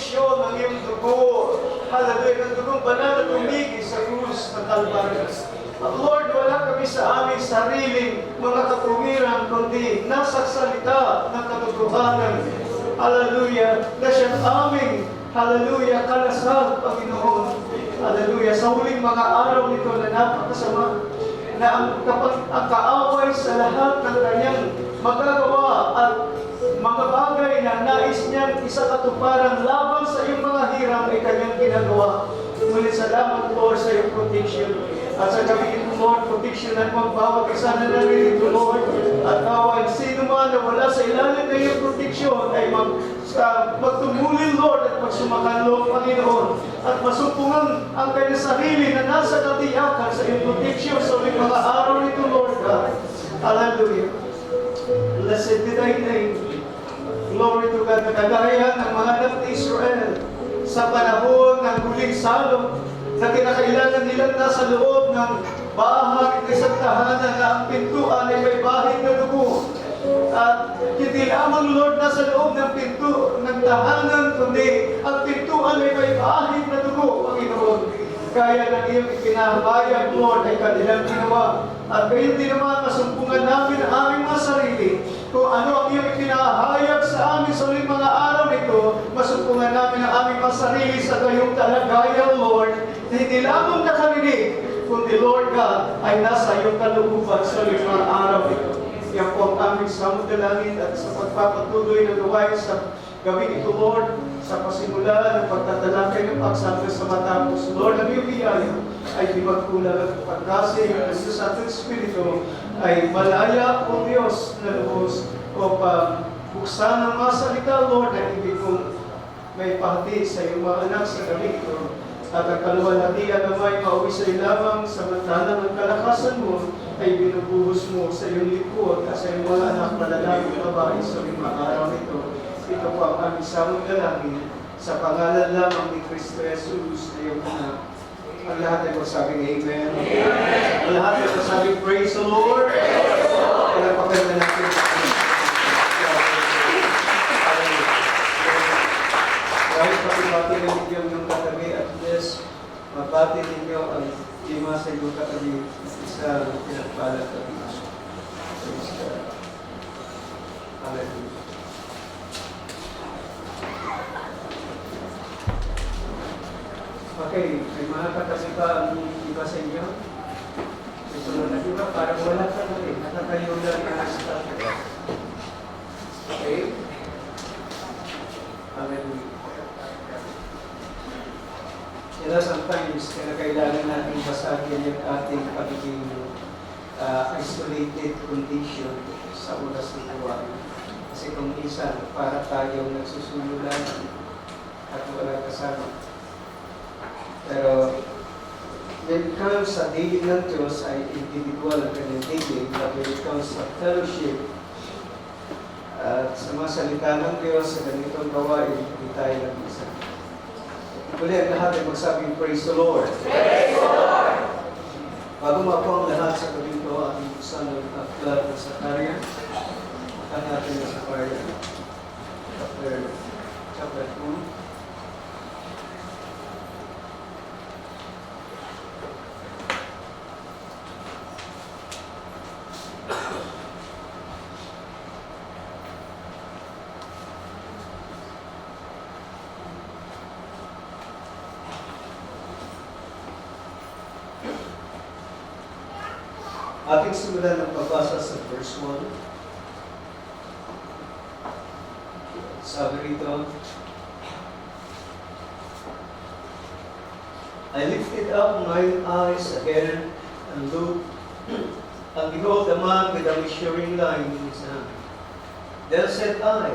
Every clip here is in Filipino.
proteksyon ng iyong dugo. Hallelujah, ng dugong banal na tumigil sa krus ng Kalbaryo. At Lord, wala kami sa aming sariling mga kapungiran, kundi nasa salita ng katotohanan. Hallelujah, na siyang aming, hallelujah, kalasal, Panginoon. Hallelujah, sa huling mga araw nito na napakasama, na ang kaaway sa lahat ng kanyang magagawa at mga bagay na nais niyang isakatuparan laban sa iyong mga hirang ay kanyang ginagawa. Ngunit salamat, Lord, sa iyong protection. At sa gabi ito, Lord, proteksyonan mo ang bawat isa na naririto, Lord. At kawan, sino man na wala sa ilalim na iyong proteksyon ay magtumulin, Lord, at magsumakanlong, Panginoon. At masumpungan ang kanyang sarili na nasa katiyakan sa iyong proteksyon sa ulit mga araw nito, Lord God. Hallelujah. Blessed be thy name. Glory to God. Nakagayan ng mga anak ni Israel sa panahon ng huling salong na kinakailangan nilang nasa loob ng bahay ng isang tahanan na ang pintuan ay may bahid na dugo. At hindi lamang, Lord, nasa loob ng pinto ng tahanan, kundi ang pintuan ay may bahid na dugo, Panginoon. Kaya ng iyong ipinahabayag, Lord, ay kanilang ginawa. At gayon din naman, masumpungan namin ang aming mga sarili. Kung ano ang iyong ipinahayag sa amin sa ulit mga araw nito, masumpungan namin ang aming mga sarili sa gayong talagayan, Lord, na hindi lamang nakarinig, kundi, Lord God, ay nasa iyong kalooban sa ulit mga araw nito. Yan po ang aming samudalangin at sa pagpapatuloy na gawain sa gawin ito, Lord, sa pasimula ng pagtatalakay ng pagsangga sa matapos. Lord, ang iyong biyaya ay di magkulang at pagkasi ng Diyos sa ating Espiritu ay malaya o Diyos na lubos o buksan ng mga salita, Lord, na ibig kong may pahati sa iyong mga anak sa gabi ito. At ang kaluwalhatian na may mauwi sa iyo lamang samantalang ang kalakasan mo ay binubuhos mo sa iyong likod at sa iyong mga anak na lalaki at babae sa iyong mga araw nito. Ito po ang aming samong dalangin sa pangalan lamang ni Kristo Jesus na iyong anak. Ang lahat ay masabing Amen. Ang lahat ay masabing Praise the Lord. Palapakan na natin. Kahit pakibati ng inyong yung katabi at bless, mabati ninyo ang lima sa inyong katabi sa pinagpalat at Diyos. Praise God. Hallelujah. Okay, may mga katabi pa ang iba sa inyo. Ito na iba, parang wala ka na rin. Nakatayo lang ang start. Okay? Hallelujah. Kaya sometimes, kailangan natin basagin yung ating pagiging isolated condition sa oras ng buwan. Kasi kung isa, para tayong nagsusunulan at wala kasama. Pero, when it comes sa daily ng Diyos ay individual ang kanyang daily, but when it comes sa fellowship, at sa mga salita ng Diyos, sa ganitong gawain, hindi tayo nag-isa. Muli ang lahat ay magsabing, Praise the Lord! Praise the Lord! Bago mapo ang lahat sa gawin ko, ating buksan ng aklat ng Sakarya. Ang natin ng Sakarya. Chapter 2. Ating simulan ng pagbasa sa verse 1. Sabi rito, I lifted up mine eyes again and looked, and behold a man with a measuring line in his hand. Then said I,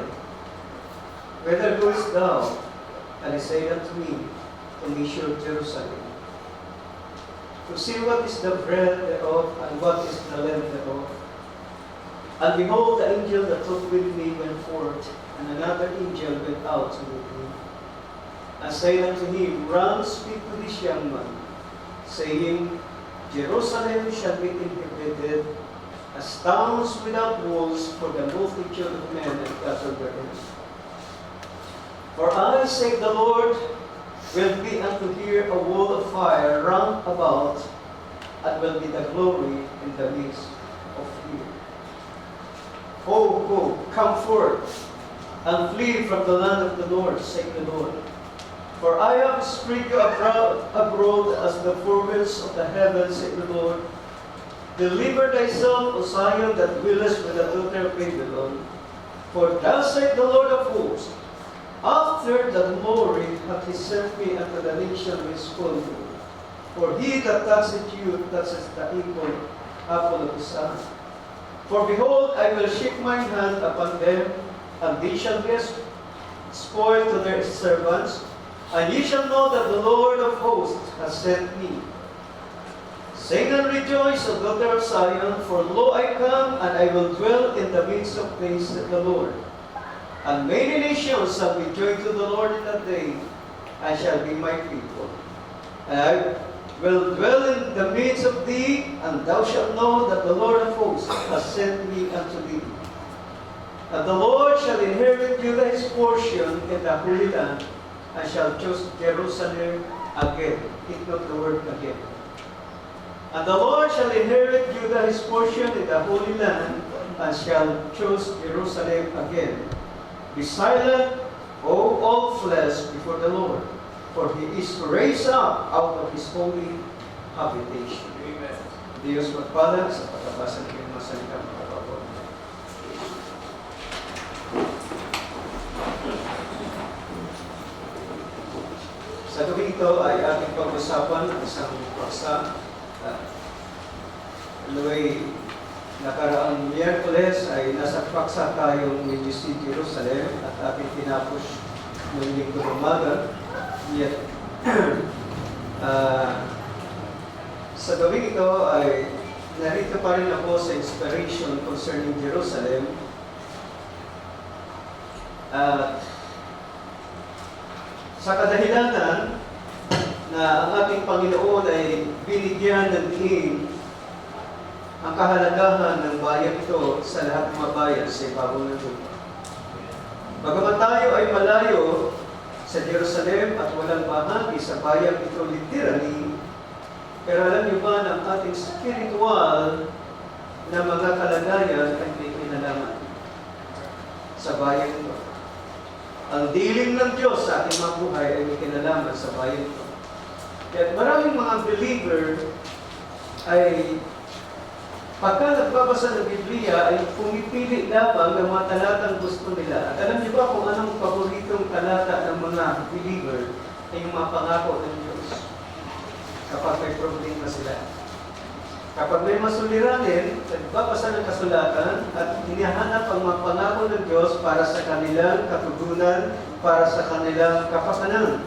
Whither goest thou? And he said unto me, To measure Jerusalem, to see what is the breadth thereof, and what is the length thereof. And behold, the angel that talked with me went forth, and another angel went out to meet me, and said unto him, Run, speak to this young man, saying, Jerusalem shall be inhabited as towns without walls for the multitude of men that gather therein. For I, say the Lord, will be unto here a wall of fire round about, and will be the glory in the midst of you. Go, come forth, and flee from the land of the Lord, say the Lord. For I have spread you abroad as the fourwinds of the heavens, say the Lord. Deliver thyself, O Zion, that dwellest with the daughter of Babylon. For thus saith the Lord of hosts, after the glory hath he sent me unto the nation which call you. For he that toucheth you touches the apple of his eye. For behold, I will shake mine hand upon them, and they shall be spoiled to their servants, and ye shall know that the Lord of hosts has sent me. Sing and rejoice, O daughter of Zion, for lo, I come, and I will dwell in the midst of things, saith the Lord. And many nations shall be joined to the Lord in that day, and shall be my people. And I will dwell in the midst of thee, and thou shalt know that the Lord of hosts has sent me unto thee. And the Lord shall inherit Judah his portion in the Holy Land, and shall choose Jerusalem again. Take note the word again. And the Lord shall inherit Judah his portion in the Holy Land, and shall choose Jerusalem again. Be silent, O all flesh, before the Lord, for He is raised up out of His holy habitation. Amen. Diyos magpala sa pagkabasa ng iyong masalita mga kapatid. Sa gabi ito ay ating pag-usapan ang isang paksa. Nakaraang Miyerkules ay nasa paksa tayong Midweek Jerusalem at ating tinapos ng linggo ng umaga. Sa gabi ito ay narito pa rin ako sa inspiration concerning Jerusalem. At sa kadahilanan na ang ating Panginoon ay binigyan ng diin ang kahalagahan ng bayan ito sa lahat ng mga bayan sa ibabaw ng lupa. Bagaman tayo ay malayo sa Jerusalem at walang bahagi sa bayan ito literally, pero alam niyo ba na ang ating spiritual na mga kalagayan ay may kinalaman sa bayan ito. Ang dilim ng Diyos sa ating mga buhay ay may kinalaman sa bayan ito. Kaya maraming mga believer ay pagka nagbabasa ng Biblia ay pumipili lamang ng mga talatang gusto nila. At alam niyo ba kung anong paboritong talata ng mga believer ay yung mga pangako ng Diyos kapag may problema sila. Kapag may masuliranin, nagbabasa ng kasulatan at hinahanap ang mga pangako ng Diyos para sa kanilang katugunan, para sa kanilang kapakanan.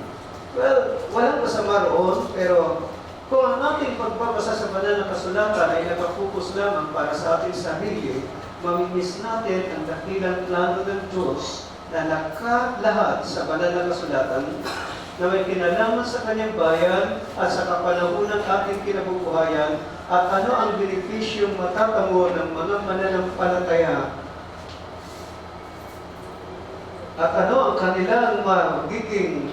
Well, walang masama roon, pero kung ang ating pagbabasa sa banal na kasulatan ay nakapokus lamang para sa ating sarili, mamimiss natin ang dakilang plano ng Diyos na nakalahat sa banal na kasulatan na may kinalaman sa kanyang bayan at sa kapanahon ng ating kinabubuhayan at ano ang benepisyong matatamo ng mga mananampalataya at ano ang kanilang magiging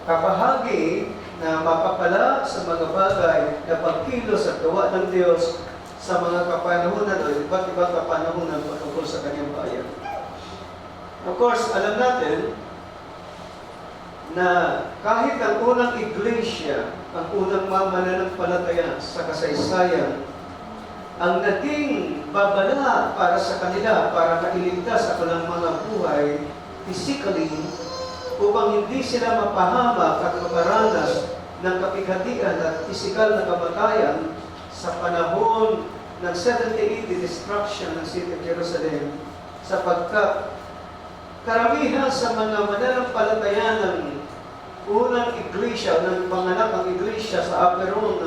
kabahagi na mapapala sa mga bagay na pagkilos at gawa ng Diyos sa mga kapanahunan o iba't ibang kapanahunan patungkol sa kanyang bayan. Of course, alam natin na kahit ang unang iglesia, ang unang mananampalataya sa kasaysayan, ang naging babala para sa kanila, para mailigtas sa kanilang mga buhay, physically, upang hindi sila mapahamak at maparanas ng kapighatian at pisikal na kamatayan sa panahon ng 70 AD destruction ng City of Jerusalem, sapagkat karamihan sa mga mananampalataya ng unang iglesia, ng panganak ng iglesia sa Aperon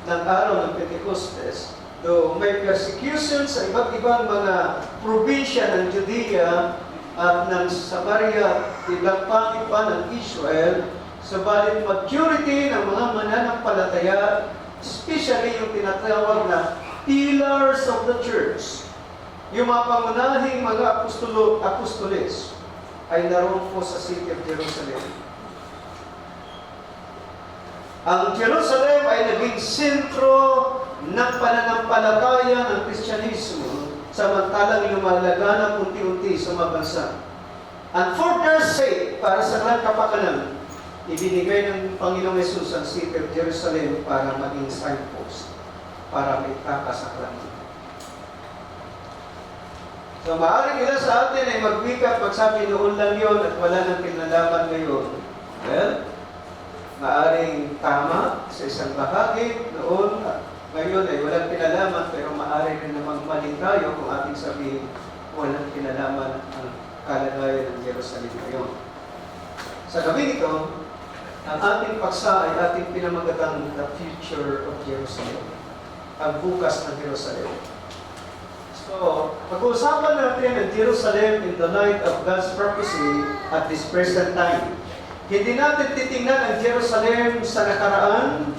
ng araw ng Pentecostes, though may persecution sa iba't ibang mga probinsya ng Judea at ng Samaria, ilang pangit pa ng Israel, subalit majority ng mga mananampalataya, especially yung tinatawag na pillars of the church, Yung mga pangunahing mga apostoles ay naroon po sa city of Jerusalem. Ang Jerusalem ay naging sentro ng pananampalataya ng Kristyanismo, samantalang lumalaganap unti-unti sa mga bansa. And for their sake, para sa kanilang kapakanan, ibinigay ng Panginoong Yesus ang city of Jerusalem para maging signpost, para may kakasaklan. So, maaaring ilan sa atin ay magbigat, magsabi noon lang yun at wala nang kinalaman ngayon. Well, maaaring tama sa isang bahagi noon at ngayon ay walang kinalaman, pero maaari rin namang mali tayo kung ating sabihin walang kinalaman ang kalagayan ng Jerusalem ngayon. Sa gabi ito, ang ating paksa ay ating pinamagatang the future of Jerusalem, ang bukas ng Jerusalem. So, pag-uusapan natin ang Jerusalem in the light of God's prophecy at this present time. Hindi natin titingnan ang Jerusalem sa nakaraan,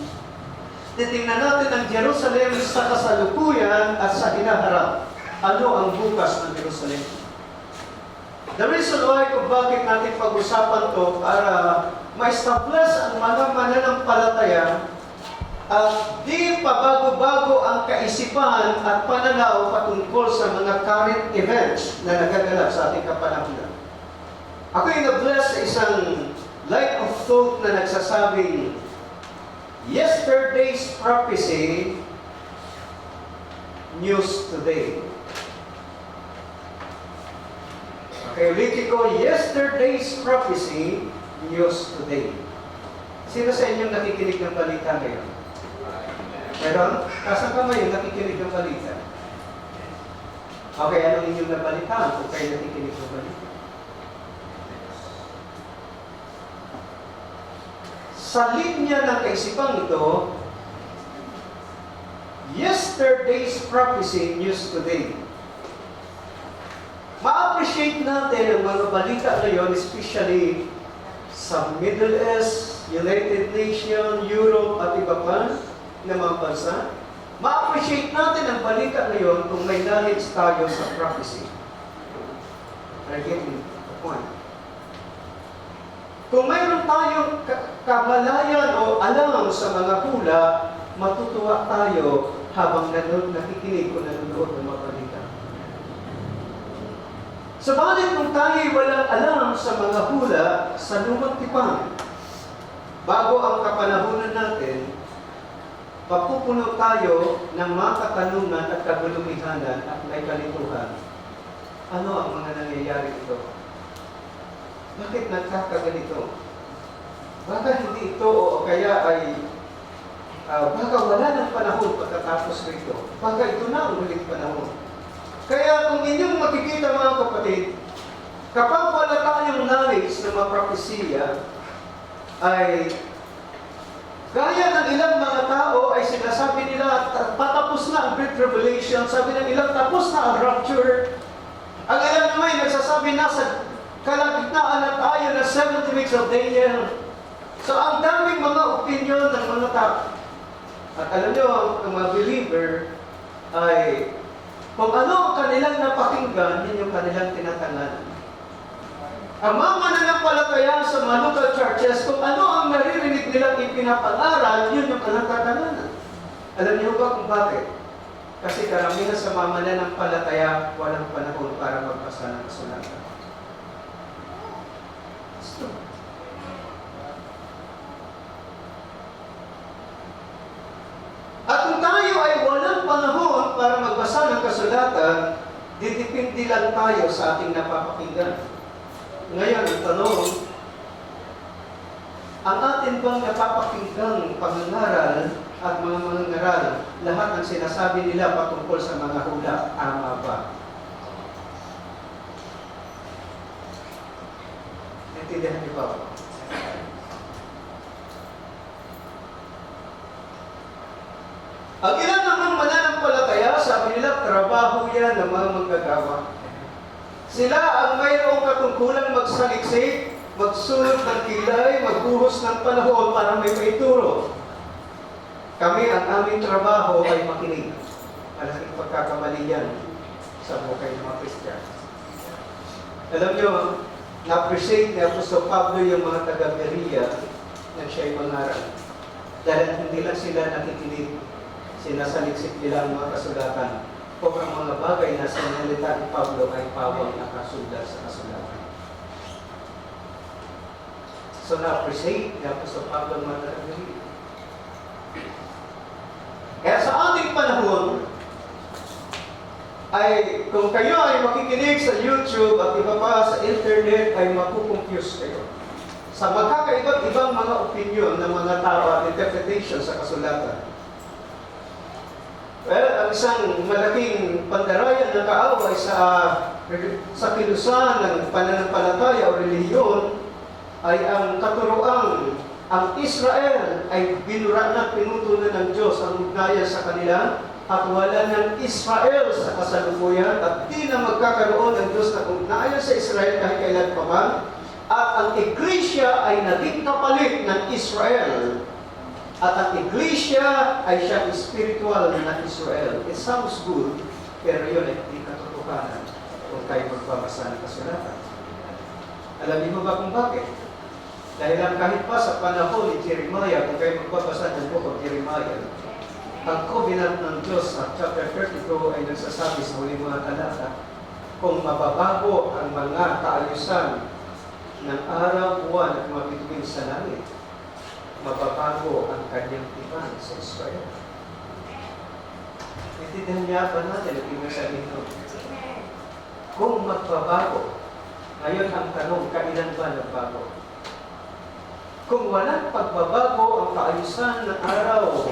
titingnan natin ang Jerusalem sa kasalukuyan at sa hinaharap. Ano ang bukas ng Jerusalem? The reason why kung bakit natin pag-usapan to para ma-establish ang mga mananampalataya at di pabago-bago ang kaisipan at pananaw patungkol sa mga current events na nagaganap sa ating kapanahunan. Ako ay na-bless sa isang light of thought na nagsasabing, yesterday's prophecy, news today. Okay, ulitin ko, yesterday's prophecy, news today. Sino sa inyong nakikinig ng balita ngayon? Meron? Kasang kamay yung nakikinig ng balita? Okay, anong inyong nabalitaan kung kayo nakikinig ng balita? Sa linya ng kaisipang ito, yesterday's prophecy, news today. Ma-appreciate natin ang mga balita ngayon, especially sa Middle East, United Nations, Europe at iba pa na mga bansa. Ma-appreciate natin ang balita ngayon kung may knowledge tayo sa prophecy. I get the point. Kung mayroon tayong kamalayan o alam sa mga hula, matutuwa tayo habang nakikinig o nanonood ng mga balita. Sabalit kung tayo walang alam sa mga hula sa lumang tipan, bago ang kapanahunan natin, mapupuno tayo ng mga katanungan at kabulumihanan at may kalituhan. Ano ang mga nangyayari ito? Bakit nagkakaganito? Baka hindi ito o kaya ay baka wala ng panahon pagkatapos nito. Baka ito na ang huling panahon. Kaya kung inyong makikita mga kapatid, kapag wala tayong knowledge ng mga propesya, ay gaya ng ilang mga tao ay sinasabi nila patapos na ang Great Revelation, sabi ng ilang tapos na ang rapture. Ang ilang naman nagsasabi nasa kalagitnaan na tayo na 70 weeks of Daniel. So ang daming mga opinion ng mga tao. At alam nyo, ang mga believer ay kung ano ang kanilang napakinggan, yun yung kanilang tinatanganan. Ang mga mananampalataya sa mga local churches, kung ano ang naririnig nilang ipinapag-aral, yun yung kanilang tatanganan. Alam niyo ba kung bakit? Kasi karamihan sa mga mananampalataya, walang panahon para magbasa ng kasulatan. At kung tayo ay walang panahon para magbasa ng kasulatan, didipindi lang tayo sa ating napapakinggan. Ngayon, ang tanong, ang atin bang napapakinggang pangangaral at mga mangangaral, lahat ng sinasabi nila patungkol sa mga hula, tama ba? Naintindihan niyo ba? Ang ilan naman mananampalataya, sabi nila, trabaho yan ng mga manggagawa. Sila ang mayroong katungkulang magsaliksik, magsulot ng kilay, magbuhos ng panahon para may maituro. Kami, ang aming trabaho ay makinig. Malaking pagkakamali yan. sa buhay ng mga Kristiyano. Alam nyo, na-appreciate ni Apostol Pablo yung mga taga-Berea na siya'y mangaral. Dahil hindi lang sila nakikinig, sinasaliksik nila ang mga kasulatan kung ang mga bagay na sinalita ni Pablo ay pawang nakasulat sa kasulatan. So na-appreciate ni Apostol Pablo ang mga taga-Berea. Kaya sa ating panahon, ay kung kayo ay makikinig sa YouTube at iba pa sa internet, ay makukonfuse kayo sa magkakaiba't-ibang mga opinion ng mga tao at interpretation sa kasulatan. Well, ang isang malaking pandarayan na kaaway sa kilusan ng pananampalataya o relihiyon ay ang katuroang ang Israel ay binura na pinutunan ng Diyos ang ugnayan sa kanila at wala ng Israel sa kasalukuyan at di na magkakaroon ng Diyos na ugnayan sa Israel kahit kailan pa man. At ang Iglesia ay naging kapalit ng Israel. At ang Iglesia ay siyang spiritual na Israel. It sounds good, pero yun ay hindi katotohanan kung tayo magbabasa ng kasulatan. Alam niyo ba kung bakit? Dahil lang kahit pa sa panahon ni Jeremiah, kung kayo magbabasa ng book of Jeremiah, ang covenant ng Diyos sa chapter 32 ay nagsasabi sa huling mga talata, kung mababago ang mga kaayusan ng araw, buwan at mga bituin sa langit, mababago ang kanyang tipan sa Israel. Naintindihan niya ba natin ang ibig sabihin nun? Kung magbabago, ngayon ang tanong, kailan ba nagbago? Kung walang pagbabago ang kaayusan ng araw,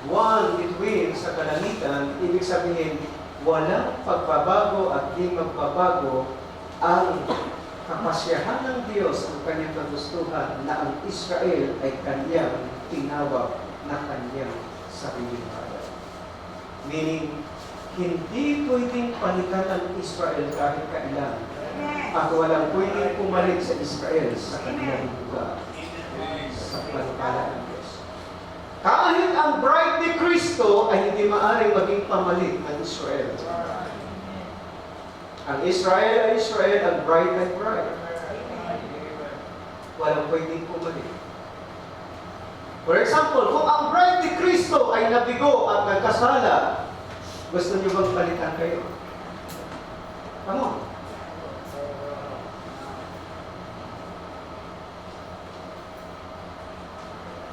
buwan, bituin sa kalangitan, ibig sabihin, walang pagbabago at di magbabago ang kapasyahan ng Diyos ang kanyang kagustuhan na ang Israel ay kanyang tinawag na kanyang sariling bayan. Meaning, hindi pwedeng palitan ang Israel kahit kailan at walang pwedeng pumalit sa Israel sa kanyang lugar sa panukalan ng Diyos. Kahit ang bride ni Kristo ay hindi maaaring maging pamalit ng Israel. Ang Israel ay Israel, ang bride ay bride. Walang pwedeng pumalit. For example, kung ang bride ni Kristo ay nabigo at nagkasala, gusto niyo bang palitan kayo? Come on.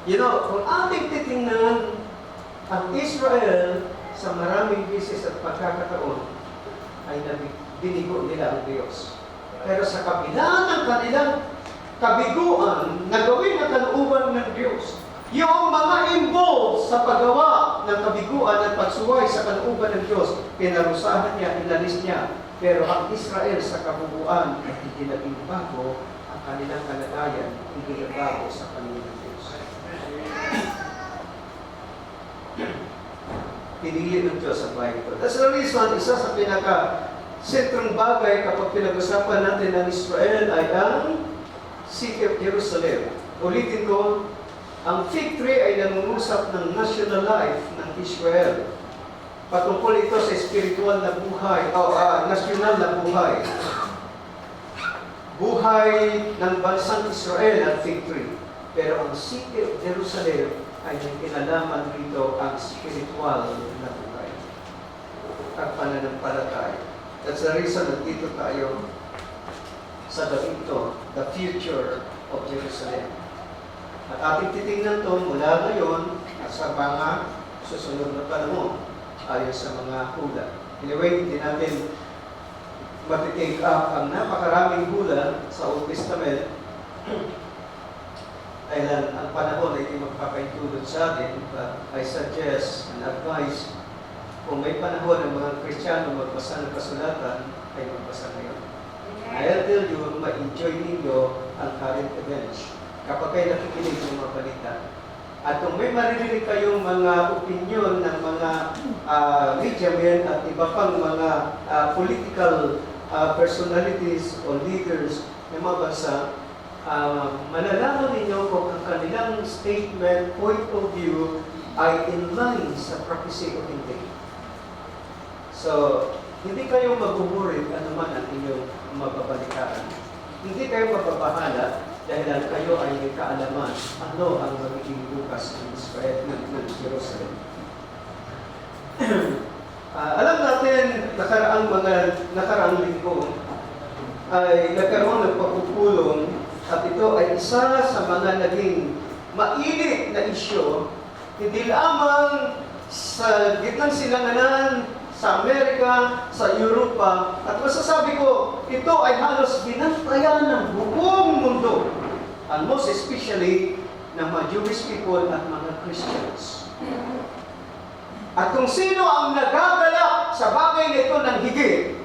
You know, kung ating titingnan ang Israel sa maraming bisis at pagkakataon, ay binigo nila ang Diyos. Pero sa kabila ng kanilang kabiguan, nagawin ang kalooban ng Diyos. Yung mga involved sa paggawa ng kabiguan at pagsuway sa kalooban ng Diyos, pinarusahan niya, inalis niya. Pero ang Israel sa kabubuan ay hindi naging bago ang kanilang kalagayan, hindi bago sa kanilang Diyos. Pinili ng Diyos ang bayan ito. That's the reason, isa sa pinaka-sentrong bagay kapag pinag-usapan natin ng Israel ay ang City of Jerusalem. Ulitin ko, ang fig tree ay nangungusap ng national life ng Israel. Patungkol ito sa spiritual na buhay, o national na buhay. Buhay ng bansang Israel ang fig tree. Pero ang City of Jerusalem ay may kinalaman rito ang spiritual na buhay. Ang pananampalataya. That's the reason nandito tayo sa gabi ito, the future of Jerusalem. At ating titingnan ito mula ngayon at sa mga susunod na panahon ayon sa mga hula. Anyway, hindi natin matitake up ang napakaraming hula sa Old Testament dahil ang panahon ay hindi magpapaintulot sa atin, but I suggest and advise kung may panahon ng mga Kristiyano magbasa ng kasulatan, ay magbasa ngayon. I'll tell you, ma-enjoy ninyo ang current events kapag kayo nakikinig ng mga balita. At kung may maririnig kayong mga opinion ng mga media men at iba pang mga political personalities o leaders ng mga bansa, malalaman ninyo kung ang kanilang statement, point of view, ay in line sa prophecy o hindi. So, Hindi kayo magbuburin anuman ang inyong mapapalitaan. Hindi kayo mapapahala dahil kayo ay may kaalaman ano ang magiging bukas ng Israel ng Jerusalem. Alam natin, nakaraang linggo ay nagkaroon ng pagpupulong at ito ay isa sa mga naging mainit na isyu, hindi lamang sa gitnang silanganan, sa Amerika, sa Europa, at masasabi ko, ito ay halos binantayan ng buong mundo, and most especially ng mga Jewish people at mga Christians. At kung sino ang nagagalak sa bagay nito ng higit,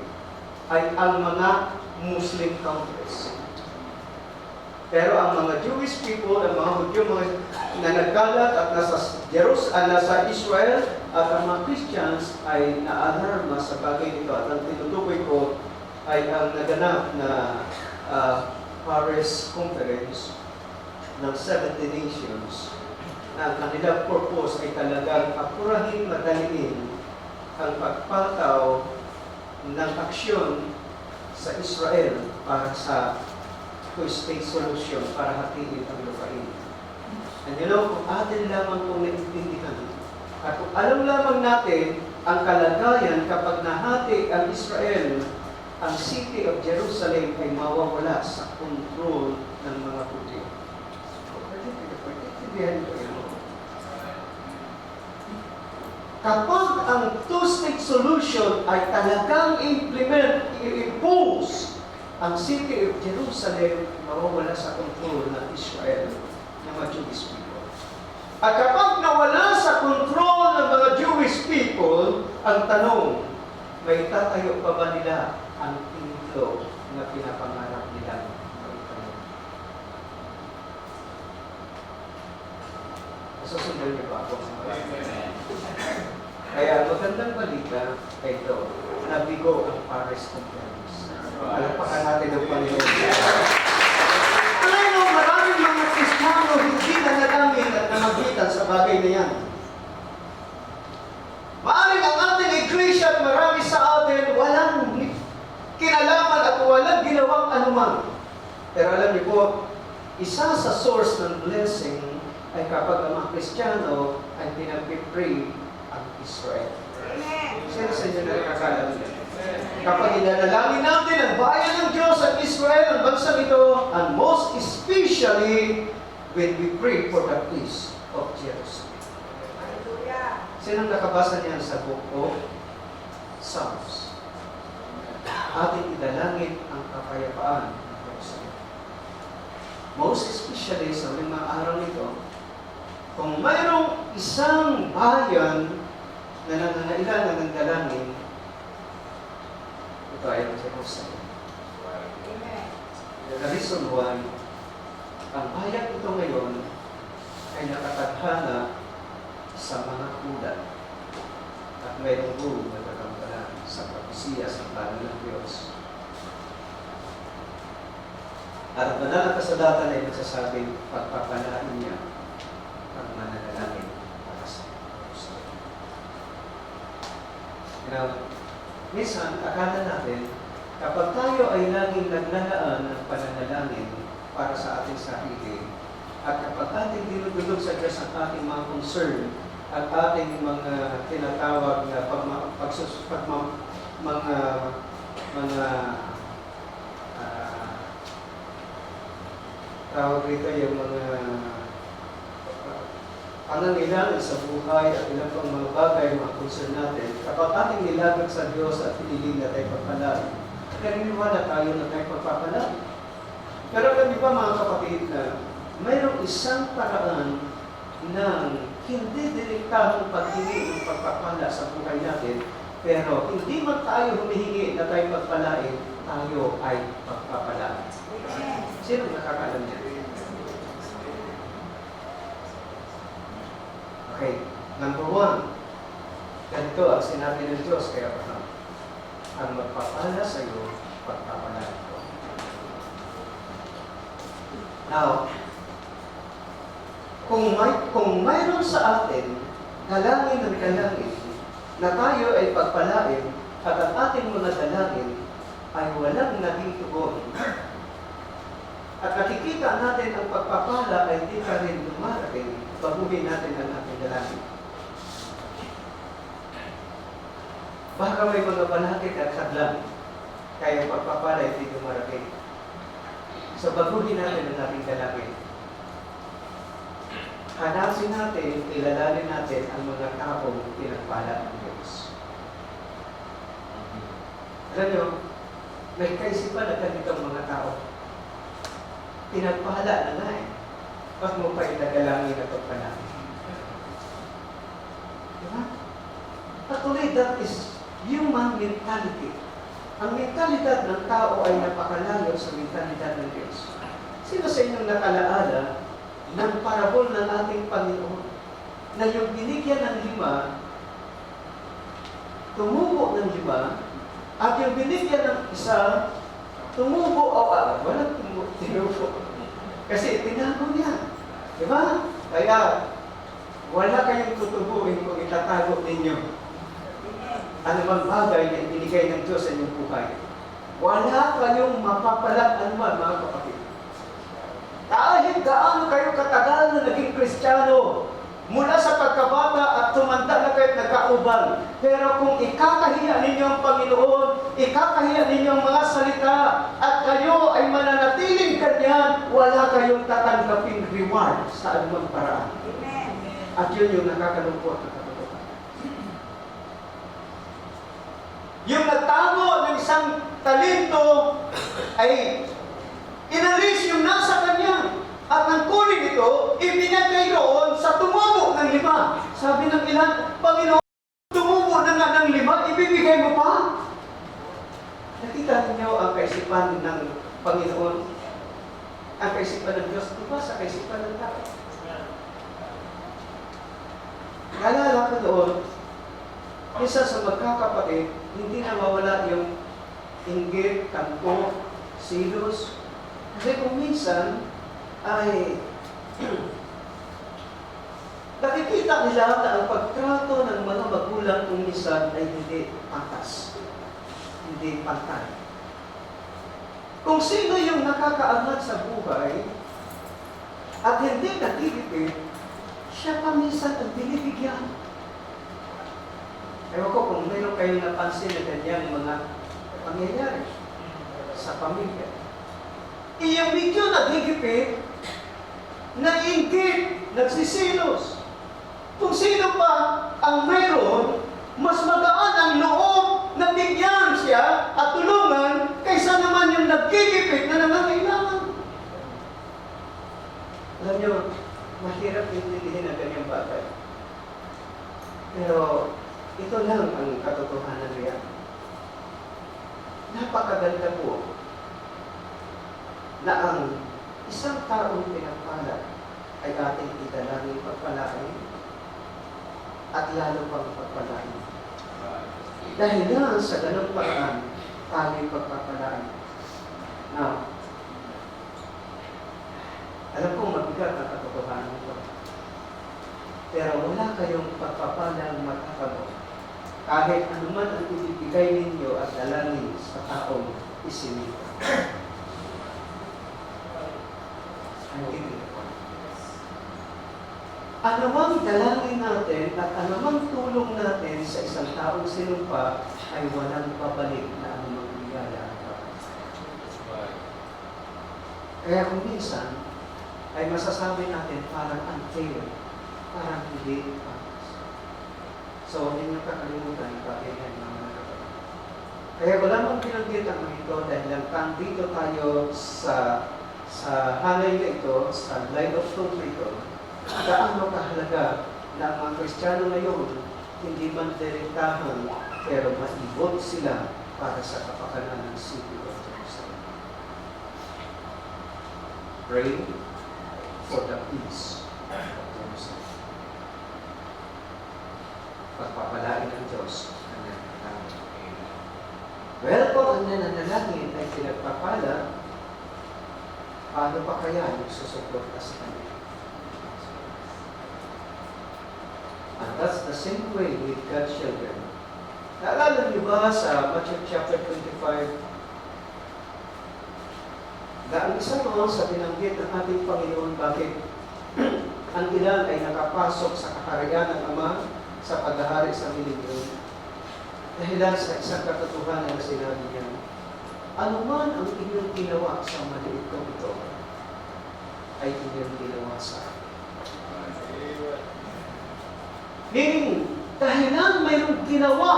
ay ang mga Muslim countries. Pero ang mga Jewish people, ang mga Hudyo, na nagkalat at nasa Israel, at ang mga Christians ay naalarma sa bagay nito. At ang tinutukoy ko ay ang naganap na Paris Conference ng 70 Nations, na ang kanilang purpose ay talagang apurahin, madaliin ang pagpataw ng aksyon sa Israel para sa two-state solution, para hatiin ang lupain. And you know, kung atin lamang kung naiintindihan, at kung alam lamang natin ang kalagayan kapag nahati ang Israel, ang city of Jerusalem ay mawawala sa control ng mga Hudyo. Pagkitindihan ko yun. Kapag ang two-state solution ay talagang i-impose, ang city of Jerusalem mawawala sa control ng Israel, ng mga Jewish people. At kapag nawala sa control ng mga Jewish people, ang tanong, may tatayo pa ba nila ang templo na pinapangarap nila? Susundan niyo ba ako? Kaya magandang balita ay ito, nabigo ang Paris Conference. Alapakan natin ang Panginoon. Alam mo, maraming mga Kristiyano hindi na nagamit at namagitan sa bagay na yan. Maaring ang ating iglesia at marami sa atin walang kinalaman at walang ginawang anuman. Pero alam niyo po, isa sa source ng blessing ay kapag ang mga Kristiyano ay pinag-pray ang Israel. Sino sa inyo na nakakalam niya? Kapag inanalangin natin ang bayan ng Diyos at Israel, ang bansang ito, and most especially when we pray for the peace of Jerusalem. Sinong nakabasa niyan sa book of Psalms? Ating idalangin ang kapayapaan ng Jerusalem. Most especially sa mga araw nito, kung mayroong isang bayan na nangangailangan ng dalangin, ito ay ang Jerusalem. The reason why, ang bayan ito ngayon ay nakatadhana sa mga kulat at mayroong rule na nagkakampalan sa propesiya sa plano ng Diyos. At banal na kasulatan ay nagsasabing pagpapalain niya ang mananalangin para sa Jerusalem. Minsan, akala natin, kapag tayo ay laging naglalaan ng pananalangin para sa ating sarili, at kapag ating dinudulog sa Diyos ang ating mga concern, at ating mga tinatawag na tawag rito yung mga pangangailangan sa buhay at ilang pang mga bagay, mga concern natin, kapag ating nilagag sa Diyos at hiniling na tayo pagpalain, kariniwala tayo na tayo pagpapalain. Pero alam niyo ba mga kapatid na mayroong isang paraan ng hindi direktahong paghingi ng pagpapala sa buhay natin, pero hindi man tayo humihingi na tayo pagpalain, tayo ay pagpapalain. Sino nakakalam niya? Okay, number one, ganito ang sinabi ng Diyos kay Abraham, ang magpapala sa iyo, pagpapala ko. Now, kung mayroon sa atin dalangin ng dalangin na tayo ay pagpalain, at ang ating mga dalangin ay walang naging tugon. At nakikita natin ang pagpapala ay di ka rin dumarating, baguhin natin ang ating dalangin. Baka may mga balakid at hadlang, kaya ang pagpapala ay di dumarating. So baguhin natin ang ating dalangin. Hanasin natin, ilalali natin ang mga taong pinagpala ng Diyos. Alam nyo, may kaisipan na ganitong mga tao. Pinagpala na nga eh. Pag mo pa itadalangin at pagpalangin. Diba? Actually, that is human mentality. Ang mentalidad ng tao ay napakalayo sa mentalidad ng Diyos. Sino sa inyong nakalaala ng parabol ng ating Panginoon na yung binigyan ng 5, tumubo ng 5, at yung binigyan ng 1, tumubo o walang tinubo. Kasi tinago niya. Di ba? Kaya, wala kayong tutubuin kung itatago ninyo ano mang bagay na ibinigay ng Diyos sa inyong buhay. Wala kayong mapapalag anuman, mga kapatid. Kahit gaano kayo katagal na naging Kristiyano, mula sa pagkabata at tumanda na kayo nagkaubal. Pero kung ikakahiya ninyo ang Panginoon, ikakahiya ninyo ang mga salita, at kayo ay mananatiling kanyan, wala kayong tatanggaping reward sa anumang paraan. Amen. At yun yung nakakalungkot na katotohanan. Yung nagtago ng isang talento ay inalis yung nasa kanya. At nang kunin ito, ibinagay roon sa tumubo ng 5. Sabi ng ilan, Panginoon, tumubo na nga ng 5, ibibigay mo pa? Nakita niyo ang kaisipan ng Panginoon, ang kaisipan ng Diyos, diba sa kaisipan ng tao? Naalala ko doon, isa sa magkakapatid, hindi na mawala yung inggit, kanto, silos. Kasi kung minsan, ay nakikita nila na ang pagtrato ng mga magulang kung minsan ay hindi patas, hindi pantay. Kung sino yung nakakaangat sa buhay at hindi nagigipit, siya pa minsan ang binibigyan. Ewan ko kung mayroon kayong napansin na ganyang mga pangyayari sa pamilya. Iyang medyo naghigipit, nainggit, nagsisilos. Kung sino pa ang mayroon, mas magaan ang loob na bigyan siya at tulungan kaysa naman yung nagkikipit na nangangailangan. Alam nyo, mahirap intindihin ang ganyang bagay. Pero ito lang ang katotohanan niya. Napakaganda po na ang isang taong pinagpala ay ating idalangin pagpalain at lalo pang pagpalain. Dahil na sa ganong paraan, tayo'y pagpapalain. Now, alam kong mabigat ang katotohanan ito. Pero wala kayong pagpapalang matatalo kahit anuman ang ibibigay ninyo at dalangin sa taong isinita. Anumang dalangin natin at anumang tulong natin sa isang taong sinumpa ay walang babalik na anumang biyaya. Kaya kung minsan ay masasabi natin parang unfair, parang hindi patas. So, huwag niyo kakalimutan yung bagay na mga kapatid. Kaya wala mong pinanggit ang mga ito dahil lang dito tayo sa hanay na ito, sa line of truth na ito, gaano kahalaga na ang mga Kristiyano ngayon hindi man direktahan pero maibot sila para sa kapakanan ng City of Jerusalem. Pray for the peace of Jerusalem. Pagpapalain ng Diyos ang nananalangin. Well, kung ang nananalangin ay pinagpapala, paano pa kaya yung susuporta sa Kanya? And that's the same way with God's children. Naalala niyo ba sa Matthew chapter 25, na ang isa naman sa binanggit ng ating Panginoon, bakit ang ilan ay nakapasok sa kaharian ng Ama sa paghahari sa milenyo, dahilan sa isang katotohanan na sinabi niya, anuman ang inyong ginawa sa maliit kong ito, ay inyong ginawa sa akin. Meaning, dahilan mayroong ginawa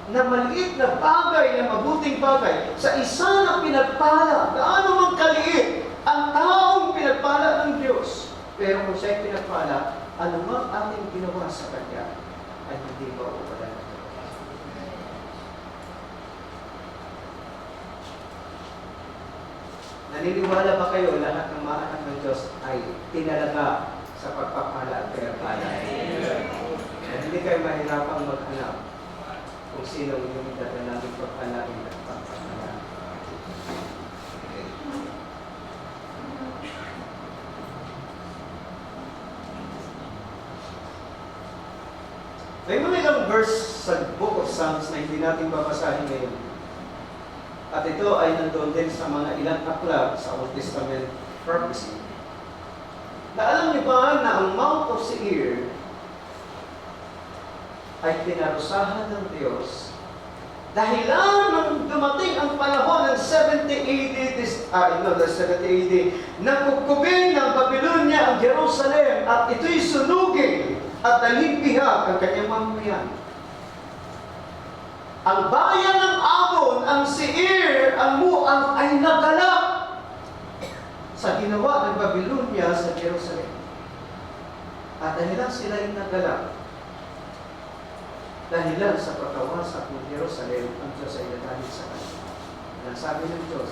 na maliit na bagay, na mabuting bagay, sa isa na pinagpala, gaano man kaliit, ang taong pinagpala ng Diyos. Pero kung siya'y pinagpala, anumang ating ginawa sa Kanya, ay hindi mauwala na. Naniniwala ba kayo lahat ng mga anak ng Diyos ay tinalaga sa pagpapala at pinagpala? At hindi kayo mahirapang maghanap kung sino yung dadalangin pagpalain at pagpapala. May mga ilang verse sa Book of Psalms na hindi natin babasahin ngayon. At ito ay nandun din sa mga ilang aklat sa Old Testament prophecy. Na alam niyo ba na ang Mount of Seir ay pinarusahan ng Diyos dahilan nung dumating ang panahon ng 70 AD, the 70 AD, nakukubin ng Babylonia ang Jerusalem at ito'y sunugin at talimpihan ang kanyang mamamayan. Ang bayan ng Amon, ang Seir, ang Moab ay nagalak sa ginawa ng Babylonia sa Jerusalem. At dahilan sila ay nagalak, dahilan sa pagkawasak ng Jerusalem, ang Diyos ay nagalit sa kanila. Ang sabi ng Diyos,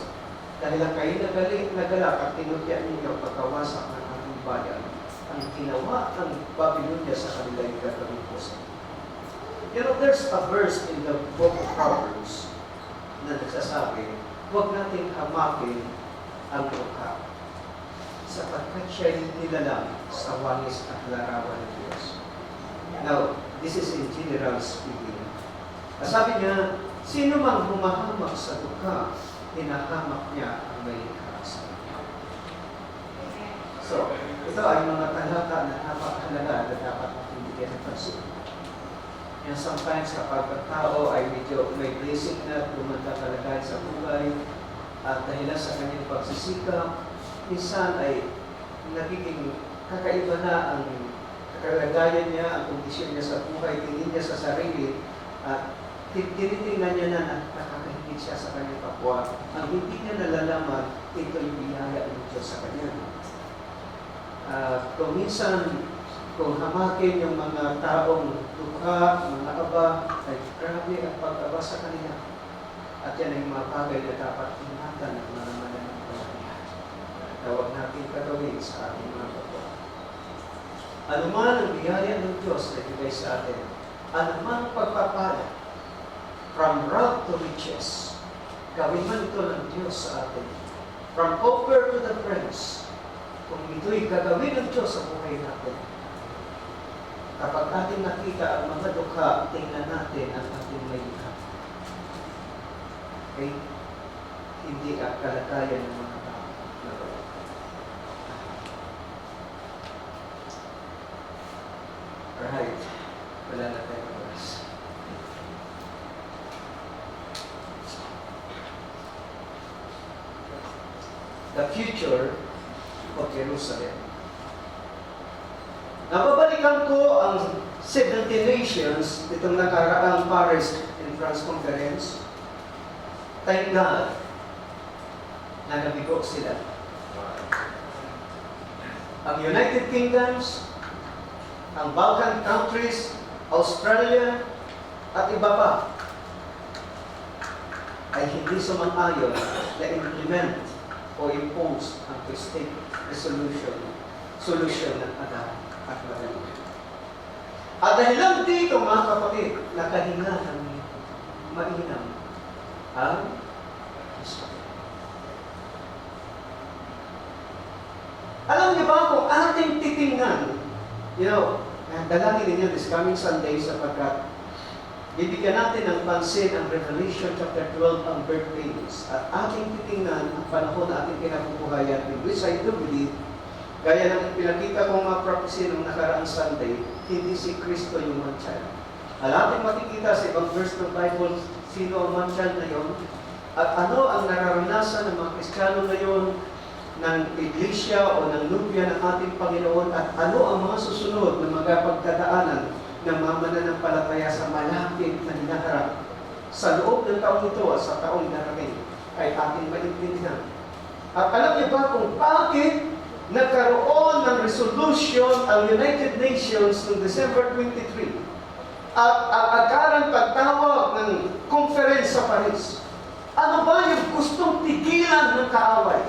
dahilan kayo nagalak at tinutya ninyo pagkawasak ng ating bayan, ang ginawa ng Babylonia sa kanila ay gagawin ko sa inyo. You know, there's a verse in the book of Proverbs na nagsasabi, huwag nating hamakin ang mukha sapagkat siya'y nilalang sa wangis at larawan ng Diyos. Now, this is in general speaking. Sabi niya, sino mang humahamak sa dukha, hinahamak niya ang may likha. So, ito ay mga talata na napakahalaga na dapat natin bigyan ng pansin. And sometimes kapag ang tao ay medyo may blessing na lumanda kalagay sa buhay at dahilan sa kanyang pagsisikap, minsan ay nagiging kakaiba na ang kalagayan niya, ang kondisyon niya sa buhay, tingin niya sa sarili, at tinitingnan niya na nakakahigit siya sa kanyang kapwa. Ang hindi niya nalalaman, ito yung biyaya ng Diyos sa kanya. Kung minsan, kung hamakin yung mga taong dukha, mga aba, ay grabe ang pag-aba sa kanila. At yan ay mga bagay na dapat ingatan ng mga mananampalataya. Tawag natin gagawin sa ating mga kapwa. Anuman ang biyaya ng Diyos na ibigay sa atin, anuman pagpapala, from rag to riches, gawin man ito ng Diyos sa atin, from pauper to the prince, kung ito'y gagawin ng Diyos sa buhay natin, kapag ating nakita ang mga dukha, tingnan natin ang ating may likha. Okay? Hindi ang kalagayan ng mga tao. Alright. Wala na tayo oras. The future of Jerusalem. Nababalikan ko ang 70 nations itong nakaraang Paris and France Conference. Thank God na nabigo sila. Ang United Kingdoms, ang Balkan countries, Australia, at iba pa ay hindi sumang-ayon na implement o impose ang two-state solution ng Adan at madali. At dahil lang dito, mga kapatid, nakahinga ng mainam ang Israel. Alam niyo ba kung ating titingnan, dalangin ninyo this coming Sunday sapagkat bibigyan natin ng pansin ang Revelation chapter 12 ang birth pains at ating titingnan ang panahon na ating kinabubuhayan, in which I do believe, gaya ng pinakita kong mga prophecy nung nakaraang Sunday, hindi si Kristo yung man-child. Ating makikita sa ibang verse ng Bible, sino ang man-child na yun, at ano ang nararanasan ng mga Kristiyano ngayon ng iglesia o ng nubya ng ating Panginoon, at ano ang mga susunod na mga pagdadaanan ng mga mananampalataya sa malapit na hinaharap sa loob ng taong ito at sa taong darating ay ating maintindihan. At alam niyo ba kung bakit nagkaroon ng resolution ang United Nations noong December 23 at ang agarang pagtawag ng conference sa Paris? Ano ba yung gustong tigilan ng kaaway?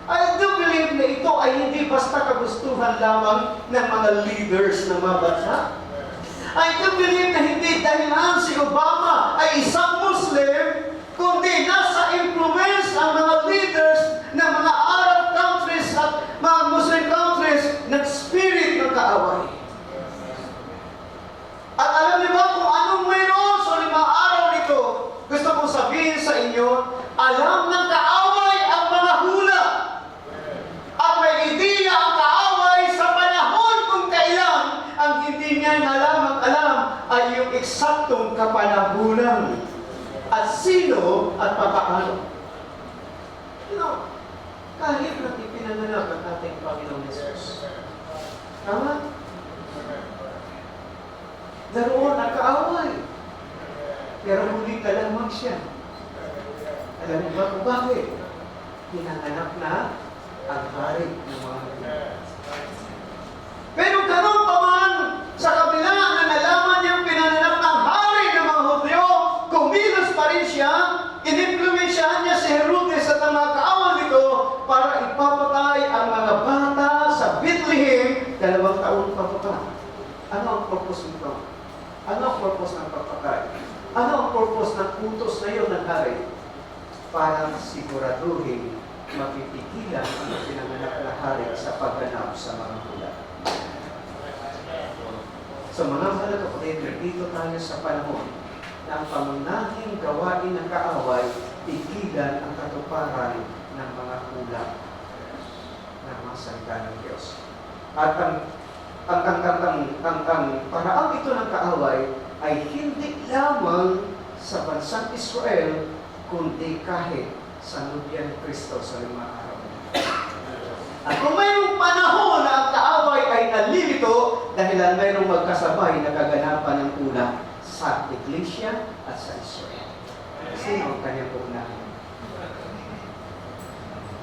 I do believe na ito ay hindi basta kagustuhan lamang ng mga leaders ng mga bansa. I do believe na hindi dahilan si Obama ay isang Muslim, kundi nasa influence ang mga leaders ng mga Arab countries at mga Muslim countries ng spirit ng kaaway. At alam niyo ba kung anong mayroon sa 5 araw nito? Gusto kong sabihin sa inyo, alam ng kaaway ang mga hula. At may ideya ang kaaway sa panahon kung kailan. Ang hindi niya alam ay yung eksaktong kapanahunan. At sino at papaano. You know, kahit na ipinanganak ang ating Panginoon Jesus. Tama? Naroon ang kaaway. Pero huli ka lamang siya. Alam mo ba kung bakit? Pinanganak na ang hari ng mga Hudyo. Pero ganun pa man, sa kabila na nalaman niyang pinanganak ng hari ng mga Hudyo, kumilos pa rin siya, inimpluwensyahan niya si Herodes at ang mga kaaway nito para ipapatay ang mga bata sa Bethlehem 2 taon pa pa. Ano ang purpose nito? Ano ang purpose ng pagpatay? Ano ang purpose ng utos na yun ng hari? Para siguraduhin mapipigilan ang pinanganak na hari sa pagganap sa mga hula. So mga mahal na kapatid, dito tayo sa panahon na ang pangunahing gawain ng kaaway, pigilan ang katuparan ng mga hula ng mga salita ng Diyos. At ang paraang ito ng kaaway ay hindi lamang sa bansang Israel, kundi kahit sa nubya ng Kristo sa 5 araw. At kung mayroong panahon na ang kaaway ay nalilito, dahilan mayroong magkasabay na kaganapan ng hula sa Iglesia at sa Israel. Sino ang kanyang unahin?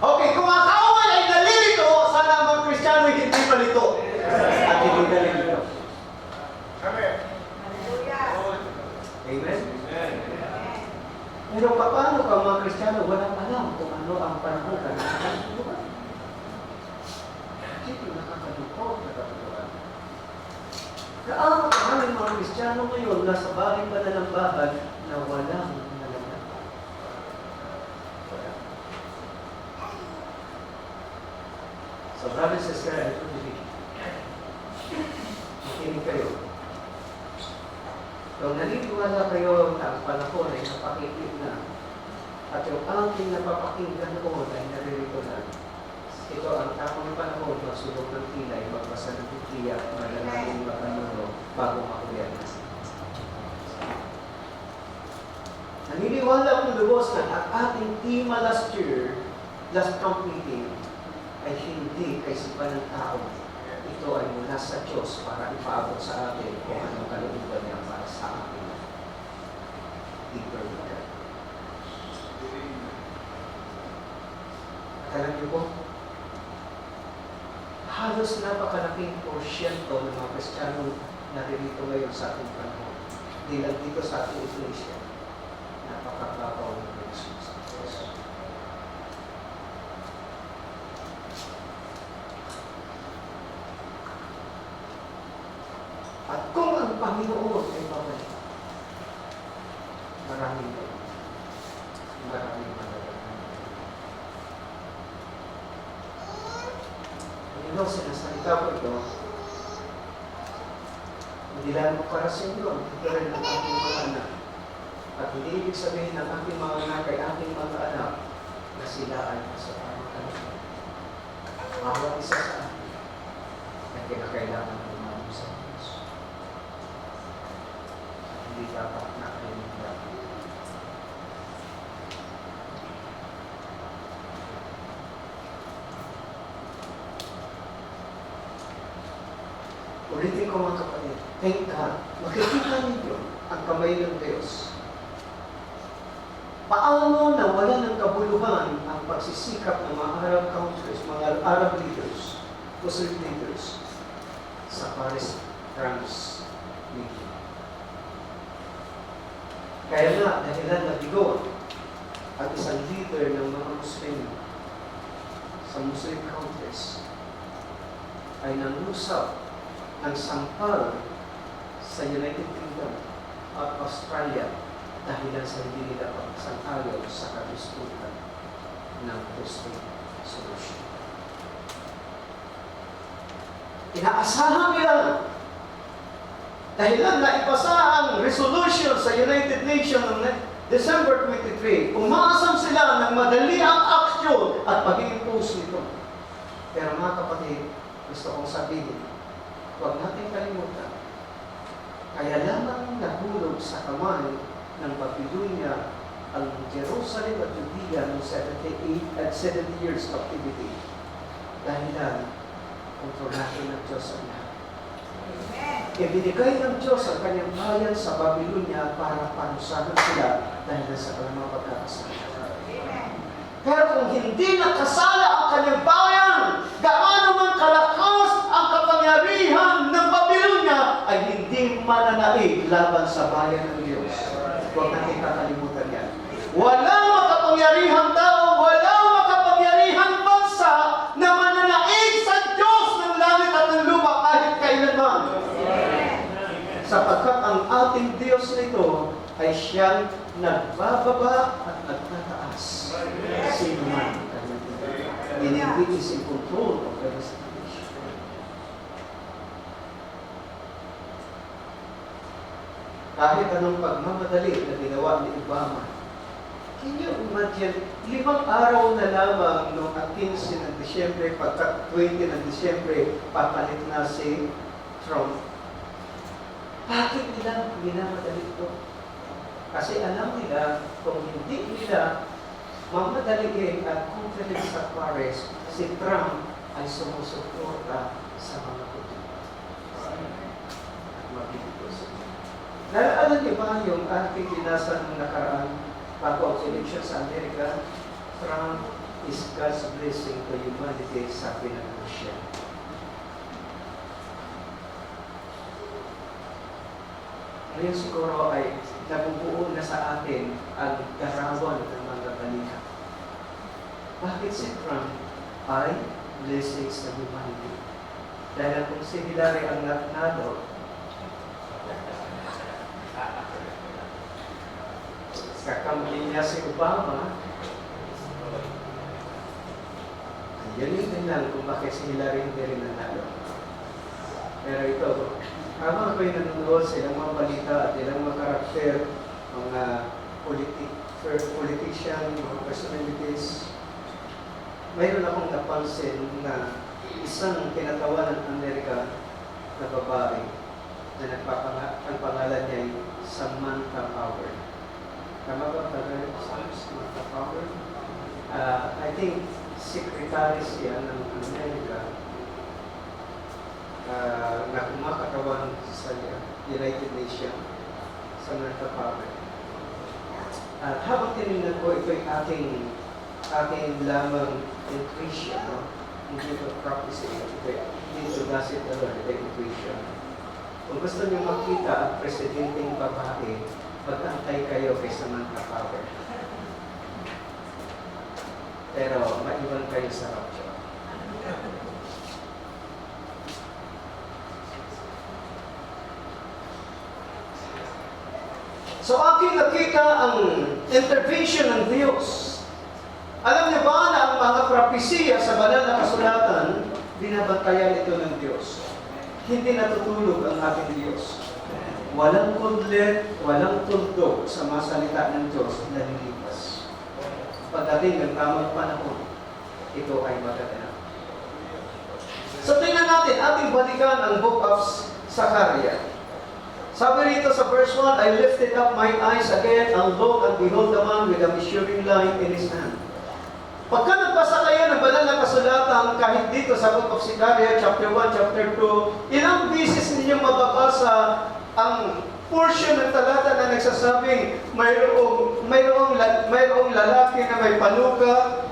Okay, kung ang kaaway ay nalilito, sana ang mga Kristiyano hindi malito. At hindi nalilito. Amen. Amen? Pero paano ka mga Kristiyano walang alam kung ano ang panahon na nakakatuwa? Ito nakakadukot, nakakatuwa. Kaano ka namin mga Kristiyano ngayon nasa bahay pa na ng bahay na walang nalagyan? So, brothers and sisters, ito hindi. Makinig kayo. Kung naniniwala kayo na ang panahon ay napakikip na at yung ating napapakinggan noon ay naririto na, ito ang tamang panahon magsulog ng kilay, magbasa ng Biblia at manalangin makanuno bago makuyan na. Naniniwala akong lubos na ang ating tema last year, last camp meeting, ay hindi kaisipan ng tao. Ito ay mula sa Diyos para ipaabot sa atin kung anong kalooban niya para sa atin. Deeper with God. Alam niyo po, halos napakalaking porsyento ng mga Kristiyano na dito ngayon sa ating panahon. Hindi lang dito sa ating iglesia. Napakababaw ng Christmas. At kung ang Panginoon ay babalik, maraming sinasalita ko ito, Hindi lang para sa inyo, ito rin ang ating mga anak. At hindi ibig sabihin ng ating mga anak ay ating mga anak na sila ay nasa pamatanan. Bawat isa sa atin ay kinakailangan ng umalim sa Diyos. Hindi dapat nakalimutan. Ulitin ko mga kapatid, thank God, makikita ninyo ang kamay ng Diyos. Paano na wala ng kabuluhan ang pagsisikap ng mga Arab countries, mga Arab leaders, Muslim leaders, sa Paris, France, meeting. Kaya nga, dahilan na bigo at isang leader ng mga Muslim sa Muslim countries ay nangusap ng sampal sa United Kingdom at Australia dahilan sa hindi nila pagsang-ayaw sa kagustuhan ng two-state solution. Inaasahan nila dahilan na ipasa ang resolution sa United Nations noong December 23, umaasam sila ng madali ang aksyon at pag-i-impose nito. Pero mga kapatid, gusto kong sabihin, huwag natin kalimutan. Kaya lamang nahulog sa kamay ng Babylonia ang Jerusalem at Judea noong 70 years captivity. Dahilan, kontrolado ng Diyos ang lahat. Ibinigay ng Diyos ang kanyang bayan sa Babylonia para parusahan sila dahil sa kanilang pagkakasala. Pero kung hindi nakasala ang kanyang bayan, gaano man kalakas ang kapangyarihan ng Babylonia ay hindi mananaig laban sa bayan ng Diyos. Huwag natin kakalimutan yan. Walang makapangyarihang tao, walang makapangyarihang bansa na mananaig sa Diyos ng langit at ng lupa kahit kailanman. Sapagkat ang ating Diyos nito ay siyang nagbababa at nagtataas. Sino man ang kanyang Panginoon. Meaning, He is in control of the situation. Kahit anong pagmamadali na ginawa ni Obama, can you imagine, 5 araw na lamang noong 15 ng Disyembre, pagka 20 ng Disyembre, papalit na si Trump. Bakit nila minamadali ito? Kasi alam nila, kung hindi nila mamadaliin ang conference sa Paris, si Trump ay sumusuporta sa mga puto. At mabibigos. Naalala niyo ba yung ating binasa ng nakaraan bago ang election sa Amerika? Trump is God's blessing to humanity, sabi ng Russia. Ngayon siguro ay nabubuo na sa atin ang garawan ng mga balita. Bakit si Trump ay blessings sa humanity? Dahil kung si Hillary ang nanalo, kakampi niya si Obama, yan yung tingnan kung bakit si Hillary hindi rin nanalo. Pero ito, habang ako'y nanonood sa ilang mga balita at ilang mga karakter, mga politician, mga personalities, mayroon akong napansin na isang kinatawanan ng Amerika na babae na ang pangalan niya ay Samantha Power. Tama ba? Samantha Power? I think secretary siya ng Amerika na kumakatawan sa United Nations sa Samantha Power. At habang tinignan ko, ito ay ating lamang intuition, no? Hindi ito practicing, hindi ito gossip alone, ito intuition. Kung gusto niyo makita ang presidenteng babae, mag-antay kayo kay Samantha Power. Pero maiwan kayo sa rapture. So aking nakita ang intervention ng Diyos. Alam niyo ba na ang mga propesiya sa banal na kasulatan, binabantayan ito ng Diyos. Hindi natutulog ang ating Diyos. Walang kudlit, walang tuldok sa mga salita ng Diyos na nilipas. Pagdating ng tamang panahon, ito ay magaganap. So tingnan natin, ating balikan ang book of Zechariah. Sabi rito sa verse 1, I lifted up my eyes again and looked, and behold a man with a measuring line in his hand. Pagka nagbasa kayo ng banal na kasulatan, kahit dito sa book of Zechariah, chapter 1, chapter 2, ilang beses ninyong mababasa ang portion ng talata na nagsasabing mayroong lalaki na may panuka,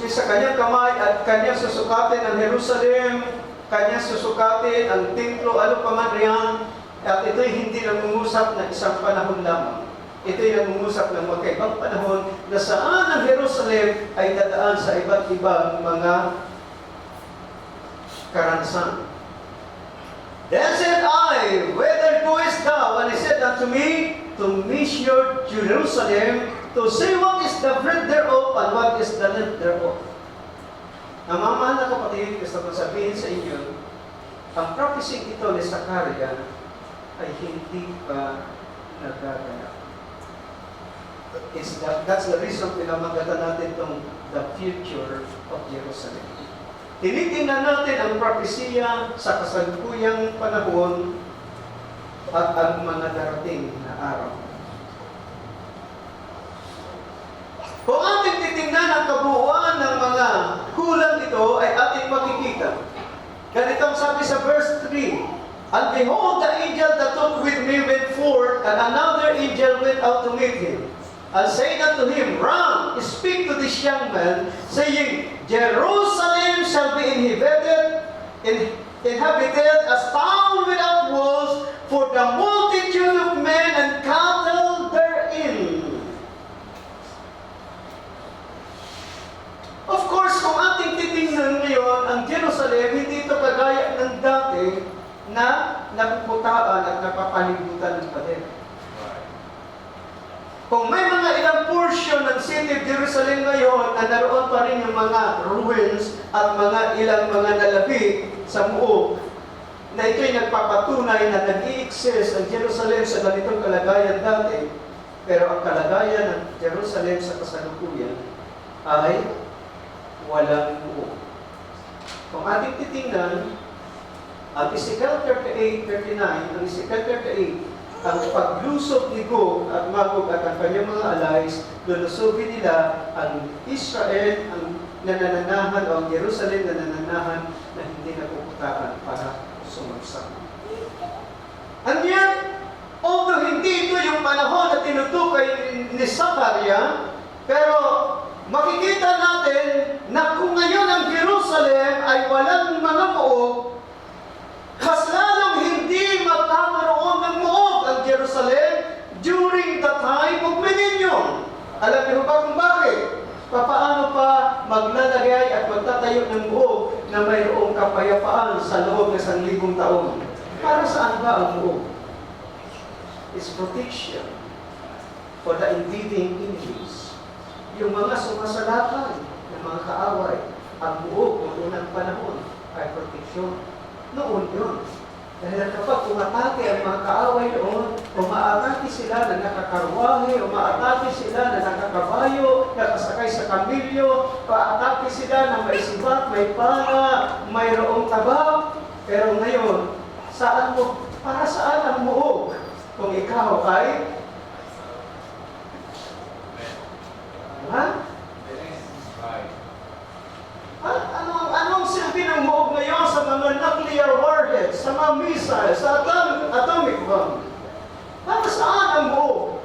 sa kanyang kamay at kanyang susukatin ang Jerusalem, kanyang susukatin ang templo, ano pa man riyan. At ito'y hindi nangungusap ng isang panahon lamang. Ito'y nangungusap ng magkaibang panahon na saan ang Jerusalem ay dadaan sa iba't ibang mga karansan. Then said I, whither goest thou? And he said unto me, to measure Jerusalem, to see what is the breadth thereof and what is the length thereof. Namamahal na kapatid, gusto ko sabihin sa inyo, ang prophecy ito ni Zechariah ay hindi pa nagaganap. That's the reason pinamagatan natin itong the future of Jerusalem. Tinitingnan natin ang propesya sa kasalukuyang panahon at ang mga darating na araw. Kung ating titingnan ang kabuuan ng mga kulang ito, ay ating makikita. Ganitong sabi sa verse 3, and behold, the angel that took with me went forth, and another angel went out to meet him, and said unto him, Run, speak to this young man, saying, Jerusalem shall be inhabited as town without walls, for the multitude of men and cattle therein. Of course, kung ating titingnan ngayon, ang Jerusalem, hindi ito kagaya ng dati, na napuputaan at napapalibutan ng pader. Kung may mga ilang portion ng city of Jerusalem ngayon na naroon pa rin yung mga ruins at mga ilang mga nalabi sa muog, na ito'y nagpapatunay na nag-i-exist ang Jerusalem sa ganitong kalagayan dati, pero ang kalagayan ng Jerusalem sa kasalukuyan ay walang muog. Kung ating titingnan, ang Ezekiel 38:39, ang Ezekiel 38, ang paglusob ni Gog at Magog at ang kanyang mga alays, lulusubin nila ang Israel, ang nanananahan, o ang Jerusalem na nananahan na hindi napuputaan para sumagsama. And yet, although hindi ito yung panahon na tinutukoy ni Zechariah, pero makikita natin na kung ngayon ang Jerusalem ay walang mga muog, mas lalong hindi magkakaroon ng muog ang Jerusalem during the time of millennium. Alam niyo ba kung bakit? Paano pa maglalagay at magtatayo ng muog na mayroong kapayapaan sa loob ng 1,000 taon? Para saan ba ang muog? It's protection for the invading enemies. Yung mga sumasalakay ng mga kaaway, ang muog ng unang panahon ay protection. Noon yun. Dahil kapag umatake ang mga kaaway noon, umaatake sila na nakakarwahe, umaatake sila na nakakabayo, nakasakay sa kamilyo, paatake sila na may sibat, may pana, mayroong tabak. Pero ngayon, para saan ang muog? Kung ikaw ay Anong silbi ng muog ngayon sa mga nuclear warheads, sa mga missiles, sa atomic bomb? Para saan ang muog?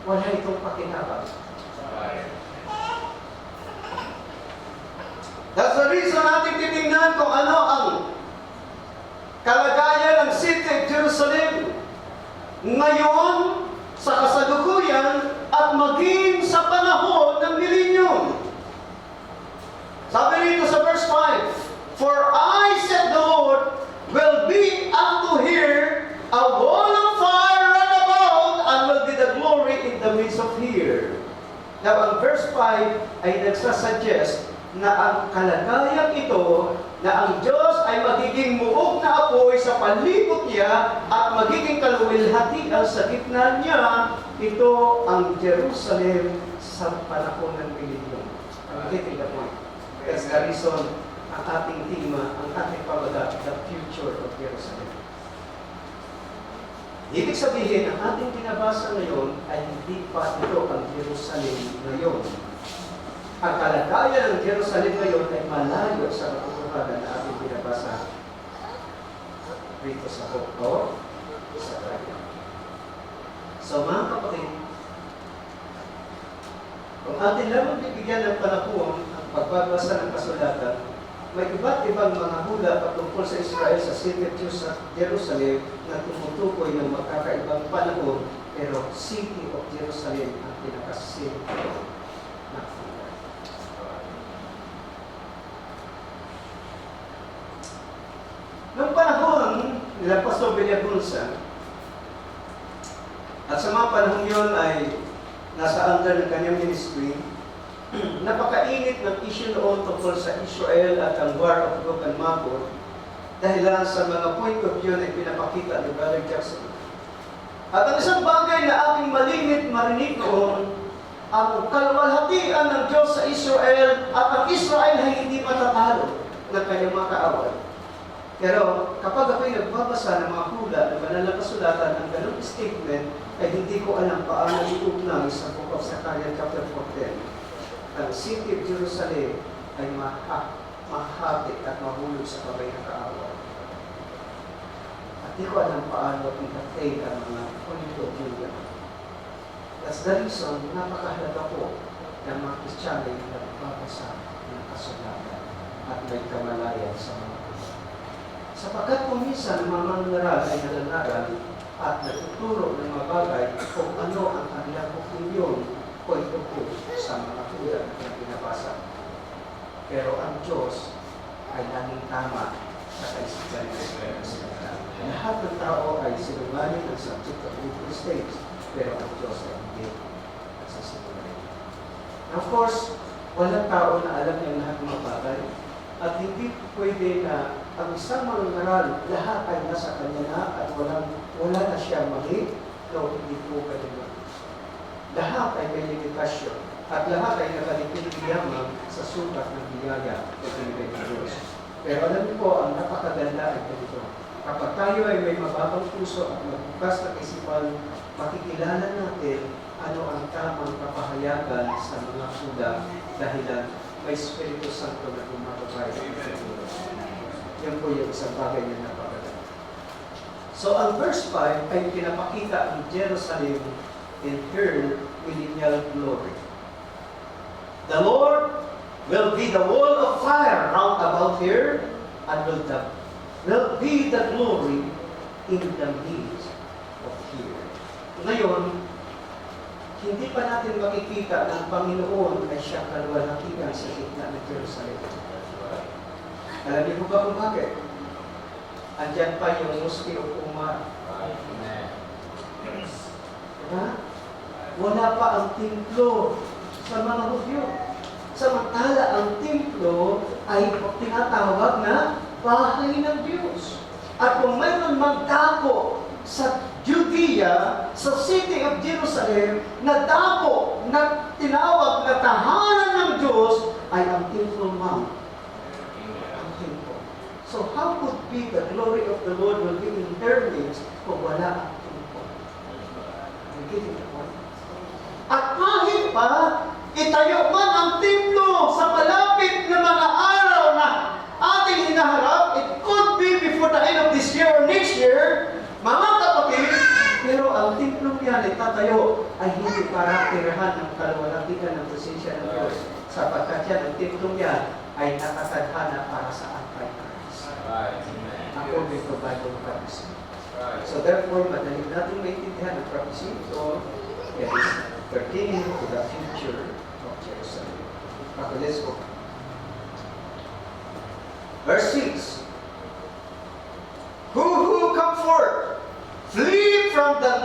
Wala itong pakinabang. That's the reason natin titingnan kung ano ang kalagayan ng city of Jerusalem ngayon, sa kasalukuyan, at maging sa panahon ng millennium. Sabi rito sa verse 5, For I, said the Lord, will be unto here a wall of fire round about, and will be the glory in the midst of here. Now, ang verse 5 ay nagsasuggest na ang kalagayang ito, na ang Diyos ay magiging muog na apoy sa palibot niya at magiging kaluwilhatian sa gitna niya, ito ang Jerusalem sa panahon ng millennium. Ang getting the point. That's the reason ang ating tema, ang ating pamagat, the future of Jerusalem. Ibig sabihin, ang ating binabasa ngayon ay hindi pa ito ang Jerusalem ngayon. Ang kalagayan ng Jerusalem ngayon ay malayo sa katotohanan na ating binabasa rito sa Hokor, sa Kaya. So mga kapatid, kung atin lamang bibigyan ng panahon ang pagbabasa ng kasulatan, may iba't ibang mga hula patungkol sa Israel sa City of Jerusalem na tumutukoy ng magkakaibang panahon, pero City of Jerusalem ang pinakasentro ng hula. Noong panahon nila Pastor Villagunsa, at sa mga panahon yun ay nasa under ng kanyang ministry, napakainit ng issue noon tungkol sa Israel at ang War of Gog and Magog dahil sa mga point of view na pinapakita ni Brother Jackson. At ang isang bagay na aking malimit marinig noon, ang kaluwalhatian ng Diyos sa Israel at ang Israel ay hindi matatalo ng kanyang mga kaaway. Pero kapag ako'y nagbabasa ng mga hula ng banal na kasulatan, ang ganung statement ay hindi ko alam paano iugnay sa Book of Zechariah chapter 14. Ang City of Jerusalem ay mahati at mahulog sa kamay ng kaaway. At di ko alam paano i-attain ang mga point of view. That's the reason, napakahalaga po ng mga Kristiyano yung nagbabasa ng kasulatan at may kamalayan sa mga Kristiyano. Sapagkat kung minsan, mga mananaral ay nananaral at natuturo ng mga bagay kung ano ang kanilang opinion o ito po sa mga hula na binabasa. Pero ang Diyos ay laging tama sa kaisipan ng Israel. Lahat ng tao ay sinungaling ng subject of different states, pero ang Diyos ay hindi nagsisinungaling. Of course, walang tao na alam yung lahat ng mga bagay at hindi pwede na ang isang mangaral lahat ay nasa kanya na at wala na siya mali, no, hindi po kanya. Lahat ay may limitasyon at lahat ay nakalipid lamang sa sukat ng biyaya o pinigay ng Diyos. Pero alam niyo po, ang napakaganda ay ganito. Kapag tayo ay may mababang puso at magbukas ng isipan, makikilala natin ano ang tamang kapahayagan sa mga hula dahilan may Espiritu Santo na tumatagay sa Diyos. Yan po yung isang bagay na napakaganda. So ang verse 5 ay pinapakita ang Jerusalem in her millennial glory. The Lord will be the wall of fire round about here, and will be the glory in the midst of here. Ngayon, hindi pa natin makikita ng Panginoon ay siya kaluwalhatian sa gitna ng Jerusalem. Alam niyo po ba kung bakit? Andyan pa yung Mosque of Umar. Diba? Wala pa ang templo sa mga Hudyo. Samantala, ang templo ay tinatawag na bahay ng Diyos. At kung mayroon magdako sa Judea, sa City of Jerusalem, na dako na tinawag na tahanan ng Diyos, ay ang Temple Mount. Ang temple. So how could be the glory of the Lord will be in their midst kung wala ang temple? Are you getting the point? At kahit pa, itayo man ang templo sa malapit na mga araw na ating hinaharap, it could be before the end of this year or next year, mga kapatid, pero ang templong yan ay tatayo ay hindi para tirahan ng kaluwalhatian ng presensya ng Diyos, sapagkat yan ang templong yan ay nakatadhana para sa Antichrist. According to Bible prophecy. So therefore, madaling natin maintindihan ang prophecy. So, it is pertaining to the future of Jerusalem. Okay, let's go. Verse 6. Who come forth? Flee from the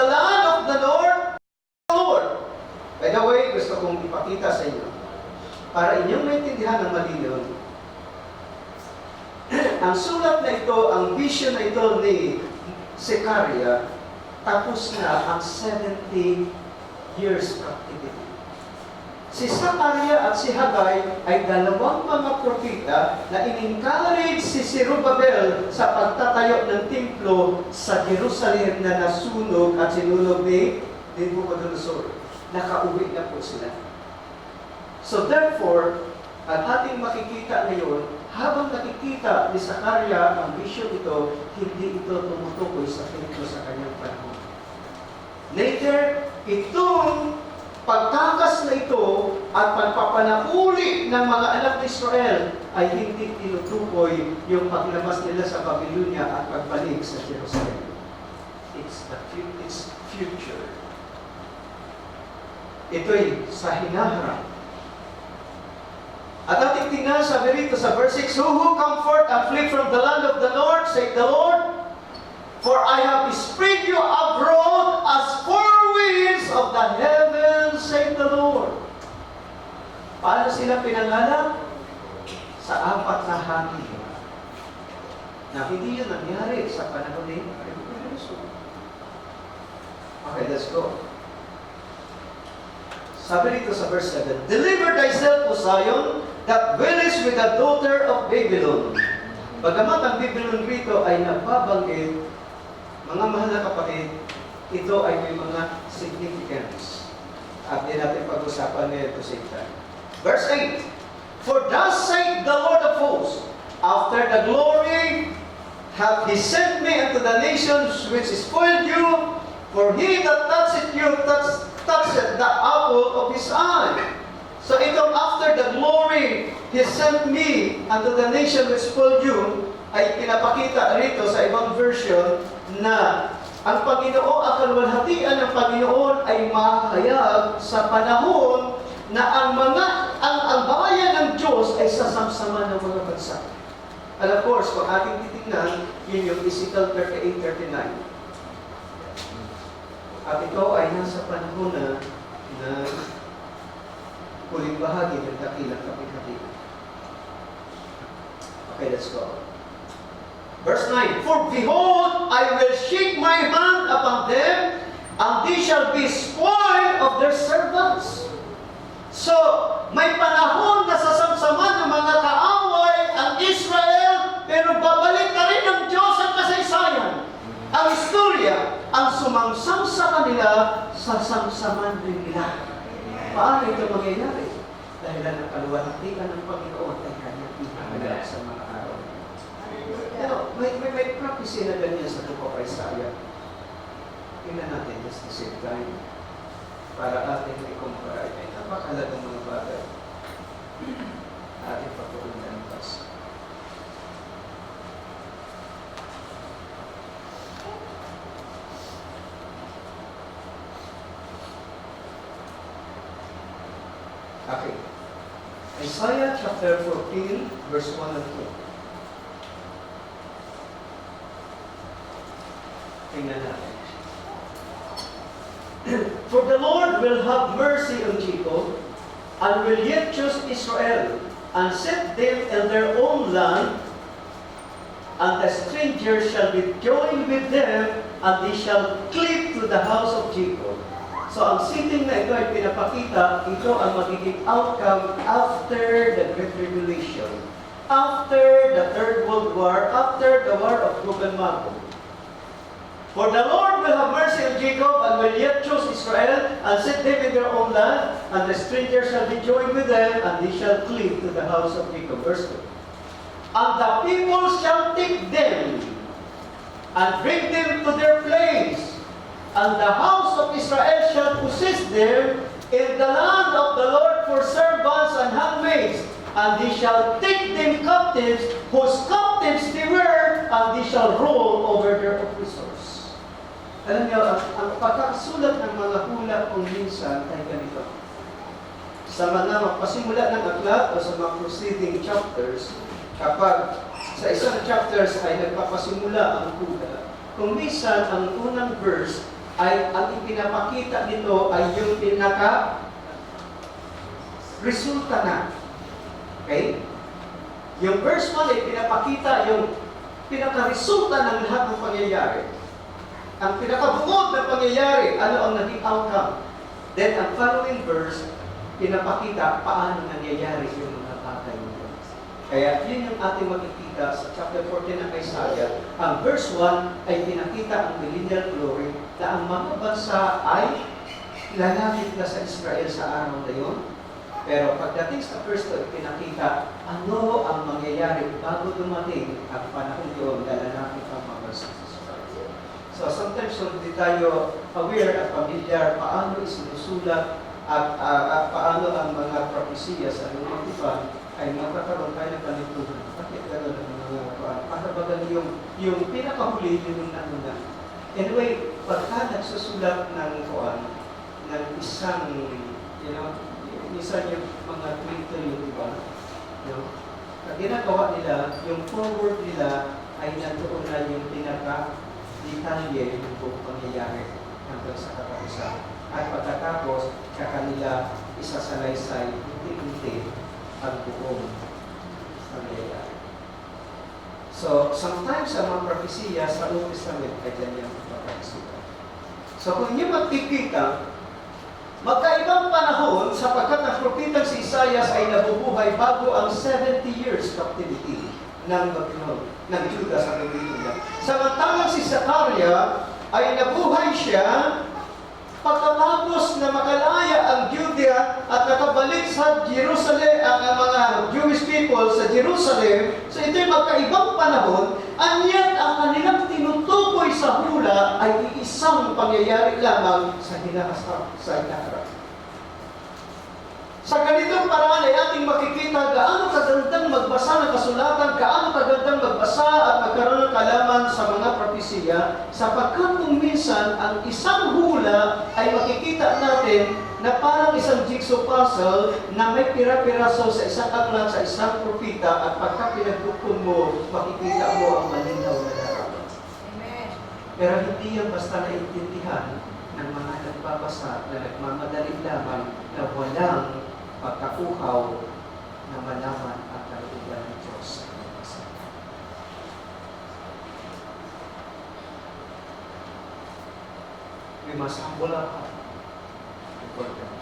land of the Lord. By the way, gusto kong ipakita sa inyo. para inyong maintindihan ng malinaw, ang sulat na ito, ang vision na ito ni Zechariah, tapos na ang 70 years captivity. Si Zechariah at si Haggai ay dalawang mga propeta na in-encourage si Zerubbabel sa pagtatayo ng templo sa Jerusalem na nasunog at sinunog ni Nebuchadnezzar. Nakauwi na po sila. So therefore, at ating makikita ngayon, habang nakikita ni Zechariah ang vision ito, hindi ito tumutukoy sa templo sa kanyang panahon. Later, itong pagtakas na ito at pagpapanauli ng mga anak ni Israel ay hindi tinutukoy yung paglabas nila sa Babylonia at pagbalik sa Jerusalem. It's future. Ito'y sa hinaharap. At ating tingnan, sabi rito sa verse 6, who come forth and flee from the land of the north, saith the Lord, for I have spread you abroad as four winds of the heavens, saith the Lord. Paano sila pinangalan? Sa apat na hangin. Na hindi yun nangyari sa panahon ni Pedro. Okay, let's go. Sabi rito sa verse 7, deliver thyself, O Zion, that dwellest with the daughter of Babylon. Bagamat ang Babylon rito ay nababanggit, mga mahal na kapatid, ito ay may mga significance. At di natin pag-usapan nito sa ito. Verse 8, for thus saith the Lord of hosts, after the glory hath he sent me unto the nations which spoiled you, for he that toucheth you toucheth the apple of his eye. So itong after the glory he sent me unto the nation which spoiled you, ay pinapakita rito sa ibang version na ang Panginoon, ang kalwalhatian ng Panginoon ay mahayag sa panahon na ang bayan ng Diyos ay sasamsama ng mga bansa. And of course, kung ating titignan, yun yung Ezekiel 38:39. At ito ay nasa panahon na huling bahagi ng dakilang kapitatinan. Okay, let's go. Verse 9, for behold, I will shake my hand upon them, and they shall be spoiled of their servants. So, may panahon na sasamsaman ng mga kaaway ang Israel, pero babalik na rin ng Diyos ang kasaysayan. Ang istorya, ang sumamsam sa kanila, sasamsaman rin nila. Paano ito mangyayari? Dahil ang kaluwalhatian ng Panginoon ay kanyang ihahalap sa mga araw. Pero may prophecy na ganyan sa Book of Isaiah. Tingnan natin just the same time para ating i-compare. Ay napakalagang mga bagay. Ating pagpupuntan pas. Okay. Isaiah chapter 14, verse 1 and 2. Tingnan natin. For the Lord will have mercy on Jacob, and will yet choose Israel, and set them in their own land, and the strangers shall be joined with them, and they shall cleave to the house of Jacob. So ang setting na ito ay pinapakita, ito ang magiging outcome after the Great Tribulation, after the Third World War, after the War of Gog and Magog. For the Lord will have mercy on Jacob, and will yet choose Israel, and set them in their own land, and the strangers shall be joined with them, and they shall cleave to the house of Jacob. Verse 2. And the people shall take them, and bring them to their place, and the house of Israel shall possess them in the land of the Lord for servants and handmaids, and they shall take them captives, whose captives they were, and they shall rule over their oppressors. Alam niyo, ang pagkakasulat ng mga hula kung minsan ay ganito. Sa mga magpasimula ng aklat o sa mga proceeding chapters, kapag sa isang chapters ay nagpapasimula ang hula, kung minsan ang unang verse ay ang ipinapakita nito ay yung pinaka resulta na Okay? Yung verse 1 ay pinapakita yung pinaka-resulta ng lahat ng pangyayari. Ang pinakabungod ng pangyayari, ano ang naging outcome. Then, ang following verse, pinapakita paano nangyayari yung mga bagay nito. Kaya, yun yung ating makikita sa chapter 14 ng Isaiah. Ang verse 1 ay pinakita ang millennial glory na ang mga bansa ay lalapit na sa Israel sa araw na yun. Pero pagdating sa verse 2, pinakita ano ang mangyayari bago dumating ang panahon yun na lalapit ang mga bansa sa Israel. So sometimes hindi tayo aware at familiar paano isinusulat at paano ang mga propesya sa lumang tipan ay magkakaroon tayo ng panitunan. Bakit gano'n ang mga kuwan? Para bagal yung pinakahuli yung ano na. Anyway, pagka nagsusulat ng kuwan, ng isang, isang yung mga Twitter yung iba, ang ginagawa nila, yung forward nila ay nandoon na yung pinaka-detalye yung buong pangyayari hanggang sa katapusan. At pagkatapos, sa kanila isasalaysay, unti-unti ang buong pangyayari. So, sometimes ang mga propesya sa Old Testament ay ganyan magpapakasulat. So, kung niyo magkikita, magkaibang panahon sapagkat ang propetang si Isaiah ay nabubuhay bago ang 70 years captivity ng Babylon, ng Judah sa Babylon. Samantalang si Zechariah ay nabuhay siya pagkatapos na makalaya ang Judea at nakabalik sa Jerusalem ang mga Jewish people sa Jerusalem. So ito'y magkaibang panahon, anyan ang kanilang tinutukoy sa hula ay iisang pangyayari lamang sa hinaharap. Sa ganitong paraan ay ating makikita gaano kagandang magbasa ng kasulatan, gaano kagandang magbasa at magkaroon ng kalaman sa mga propesya, sapagkat kung minsan ang isang hula ay makikita natin na parang isang jigsaw puzzle na may pira-piraso sa isang aklat sa isang propeta at pagka pinagdukong mo, makikita mo ang malinaw na larawan. Pero hindi yan basta naintindihan ng mga nagbabasa na nagmamadali lamang na walang pagkakuhaw na malaman at kalooban ng Diyos sa kanyang basa. We must humble our heart before God.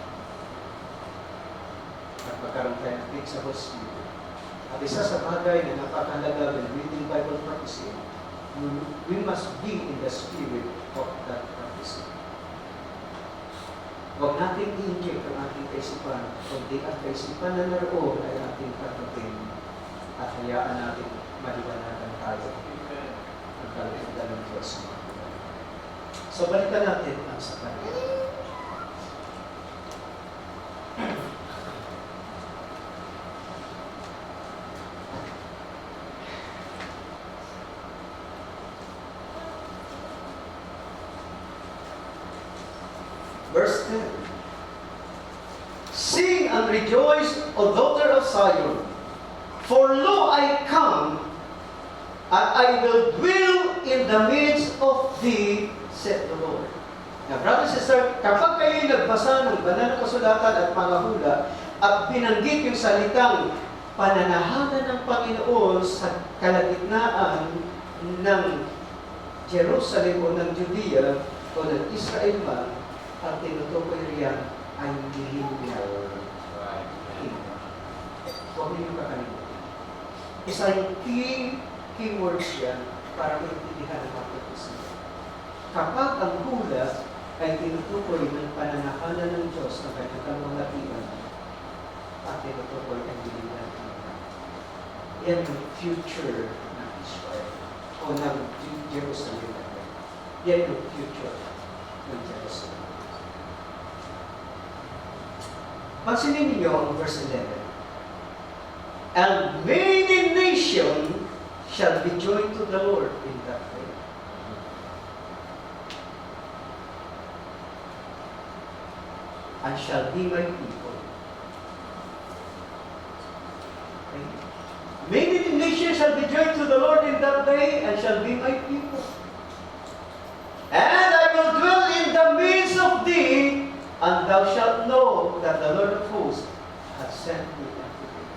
At magkaroon tayo ng sa Spirit. At isa sa bagay na napakahalaga when reading Bible prophecy, we must be in the spirit of that prophecy. Huwag natin i-inject ang ating kaisipan, kundi ang kaisipan na naroon ay ating katatin at hayaan natin maliwanagan tayo ang kalooban ng Diyos. So, balikan natin ang sa kanya. Verse 10. Sing and rejoice, O daughter of Zion, for lo I come, and I will dwell in the midst of thee, said the Lord. Now, brothers and sisters, kapag kayo nagbasa ng banal na kasulatan at panghahula at binanggit yung salitang pananahanan ng Panginoon sa kalagitnaan ng Jerusalem o ng Judea o ng Israel man, ang tinutukoy riyan ay millennial kingdom. Huwag niyo kakalimutan. Isang keywords yan para maintindihan ang prophecy. Kapag ang hula ay tinutukoy ng pananahanan ng Diyos na kanyang kalwalhatian, at tinutukoy ang millennial kingdom. Yan ang future ng Israel o ng Jerusalem. Yan ang future ng Jerusalem. Pansinin niyo ang verse 11. And many nations shall be joined to the Lord in that day. And shall be my people. Okay? Many nations shall be joined to the Lord in that day and shall be my people. And I will dwell in the midst of thee, and thou shalt know that the Lord of hosts hath sent me unto thee.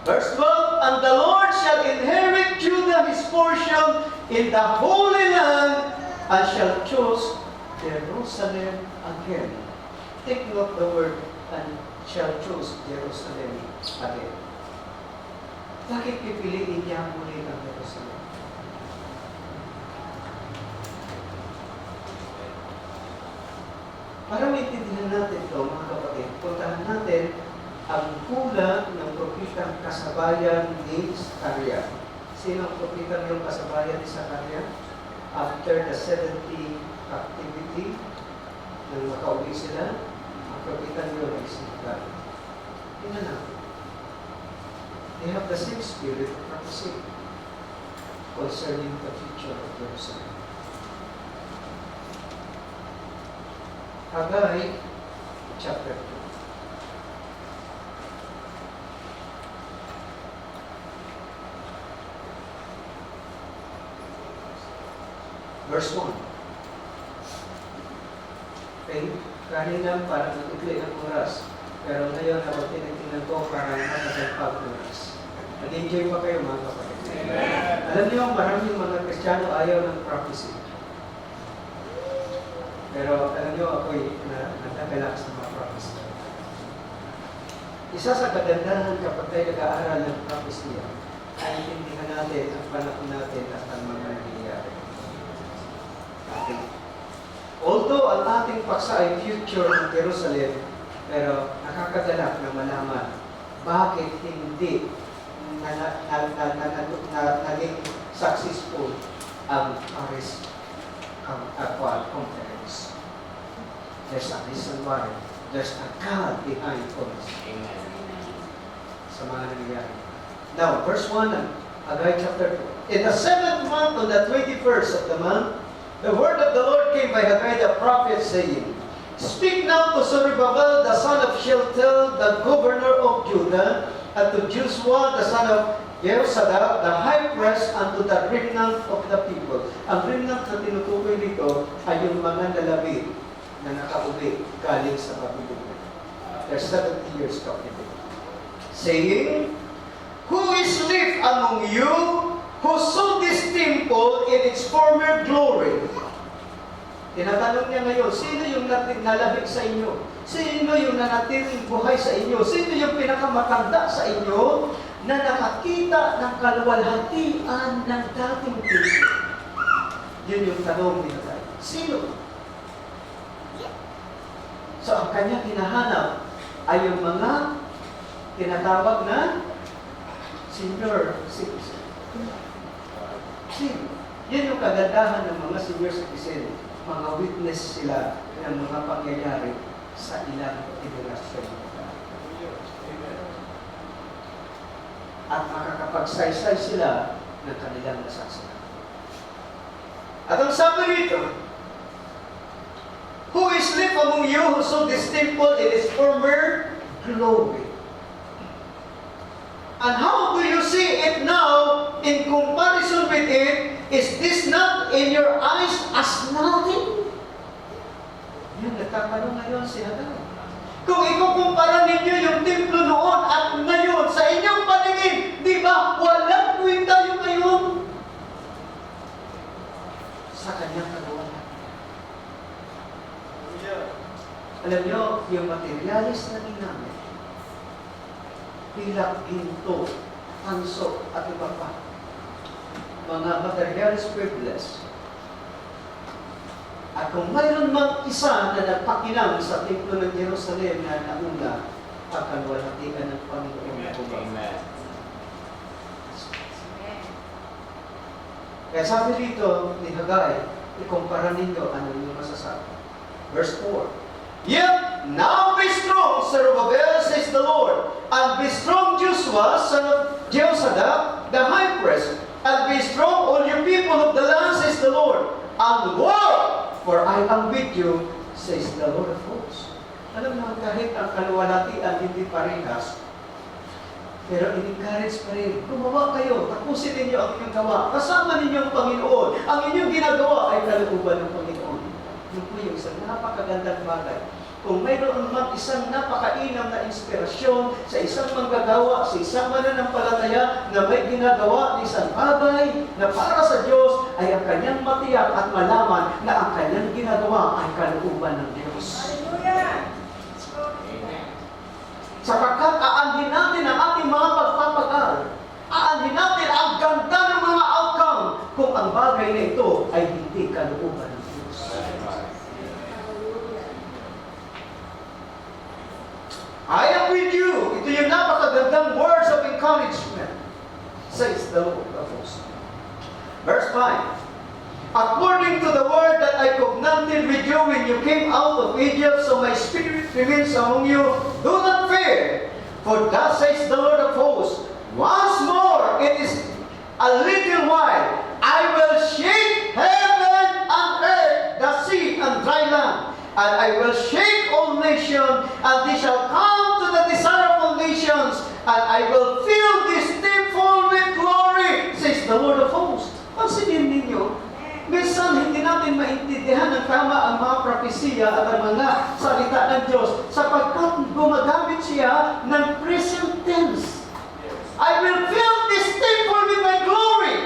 Verse 12, and the Lord shall inherit Judah his portion in the Holy Land, and shall choose Jerusalem again. Take note the word, and shall choose Jerusalem again. Bakit pipiliin niya muli ang Jerusalem? Para maintindihan natin ito, mga kapatid, puntahan natin ang hula ng propitang kasabayan ni Zakaria. Sino ang propitang yung kasabayan ni Zakaria? After the 70 captivity, nang makauwi sila, ang propitang yun ay Zakaria. Tingnan natin. They have the same spirit of prophecy concerning the future of Jerusalem. Haggai, chapter 2. Verse 1. Okay, kanina parang nag-ikli ng oras. Pero ngayon, habang tinitingnan ko, parang nakagagpag oras. Nag-enjoy pa kayo, mga kapatid. Alam niyo, maraming mga Kristiyano ayaw ng prophecy. Pero alam niyo, ako'y nagkagalak sa mga prophecy. Isa sa kagandahan kapag tayo nag-aaral ng prophecy, ay intindihan natin ang panahon natin at ang mga nangyayari. Okay. Although ang ating paksa ay future ng Jerusalem, pero nakakagalak na malaman bakit hindi naging successful ang Paris Conference. There's a reason why. There's a God behind all this. Amen. Sa mga nangyayari. Now, verse 1 ng Haggai chapter 2. In the 7th month, on the 21st of the month, the word of the Lord came by Haggai the prophet, saying, Speak now to Zerubbabel, the son of Shealtiel, the governor of Judah, and to Joshua, the son of Jehozadak, the high priest, and to the remnant of the people. Ang remnant na tinutukoy dito ay yung mga nalabi na nakauwi galing sa Babylonia. There's 70 years captivity. Saying, Who is left among you who saw this temple in its former glory? Tinatanong niya ngayon, sino yung nalabig sa inyo? Sino yung nanatiling buhay sa inyo? Sino yung pinakamatanda sa inyo na nakakita ng kaluwalhatian ng dating temple? Yun yung tanong nila tayo. Sino? So, ang kanya hinahanap ay yung mga tinatawag na senior citizen. Sino? Yan yung kagandahan ng mga senior citizen. Mga witness sila ng mga pangyayari sa ilang generasyon. At makakapagsaysay sila ng kanilang nasaksihan. At ang sabi rito, Who is left among you who saw this temple in its former glory? And how do you see it now in comparison with it? Is this not in your eyes as nothing? Yan, nagtatanong ngayon si Haggai. Kung ikukumpara ninyo yung templo noon at ngayon sa inyong paningin, di ba walang kwenta yung ngayon? Sa kanyang kagawa. Alam nyo, yung materialis na ginamit, pilak, ginto, tanso, at iba pa. Mga materialis privilege. At kung mayroon mang isa na nagpakinang sa templo ng Jerusalem na nauna, pagkalwalhatian ng Panginoon. Amen. Kaya sabi dito ni Haggai, ikumpara ninyo ano yung masasabi. Verse 4. Yet, now be strong, Zerubbabel, says the Lord, and be strong, Joshua, son of Jehozadak, the high priest, and be strong, all you people of the land, says the Lord, and war, for I am with you, says the Lord of hosts. Alam mo, kahit ang kaluwalhatian hindi parehas, pero in-encourage pa rin, gumawa kayo, tapusin ninyo ang inyong gawa, kasama ninyo ang Panginoon, ang inyong ginagawa ay kalooban ng Panginoon. Yun po yung isang napakagandang bagay. kung mayroon man isang napakainam na inspirasyon sa isang manggagawa, sa isang mananampalataya na may ginagawa ng isang bagay na para sa Diyos, ay ang kanyang matiyak at malaman na ang kanyang ginagawa ay kalooban ng Diyos. Hallelujah! Sapagkat aanhin natin ang ating mga pagpapagal. Aanhin natin ang ganda ng mga outcome kung ang bagay na ito ay hindi kalooban ng Diyos. I am with you. Ito yung napakagandang words of encouragement, says the Lord of hosts. Verse 5. According to the word that I covenanted with you when you came out of Egypt, so my spirit remains among you. Do not fear, for thus says the Lord of hosts, once more it is a little while, I will shake heaven and earth, the sea and dry land, and I will shake all nations, and they shall come to the desirable nations, and I will fill this temple with glory, says the Lord of hosts. Pansinin ninyo, minsan hindi natin maintindihan ng tama ang mga propesiya at ang mga salita ng Diyos sapagkat gumagamit siya ng present tense. I will fill this temple with my glory.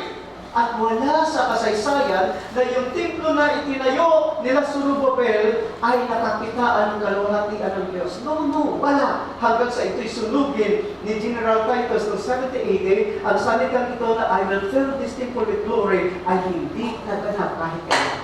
At wala sa kasaysayan na yung templo na itinayo nila Surubabel ay nakakitaan ng kaluwalhatian ng Diyos. No, wala. Hanggang sa ito'y sunugin ni General Titus noong 70 AD, ang salitang ito na I will fill this temple with glory ay hindi naganap kahit kailan.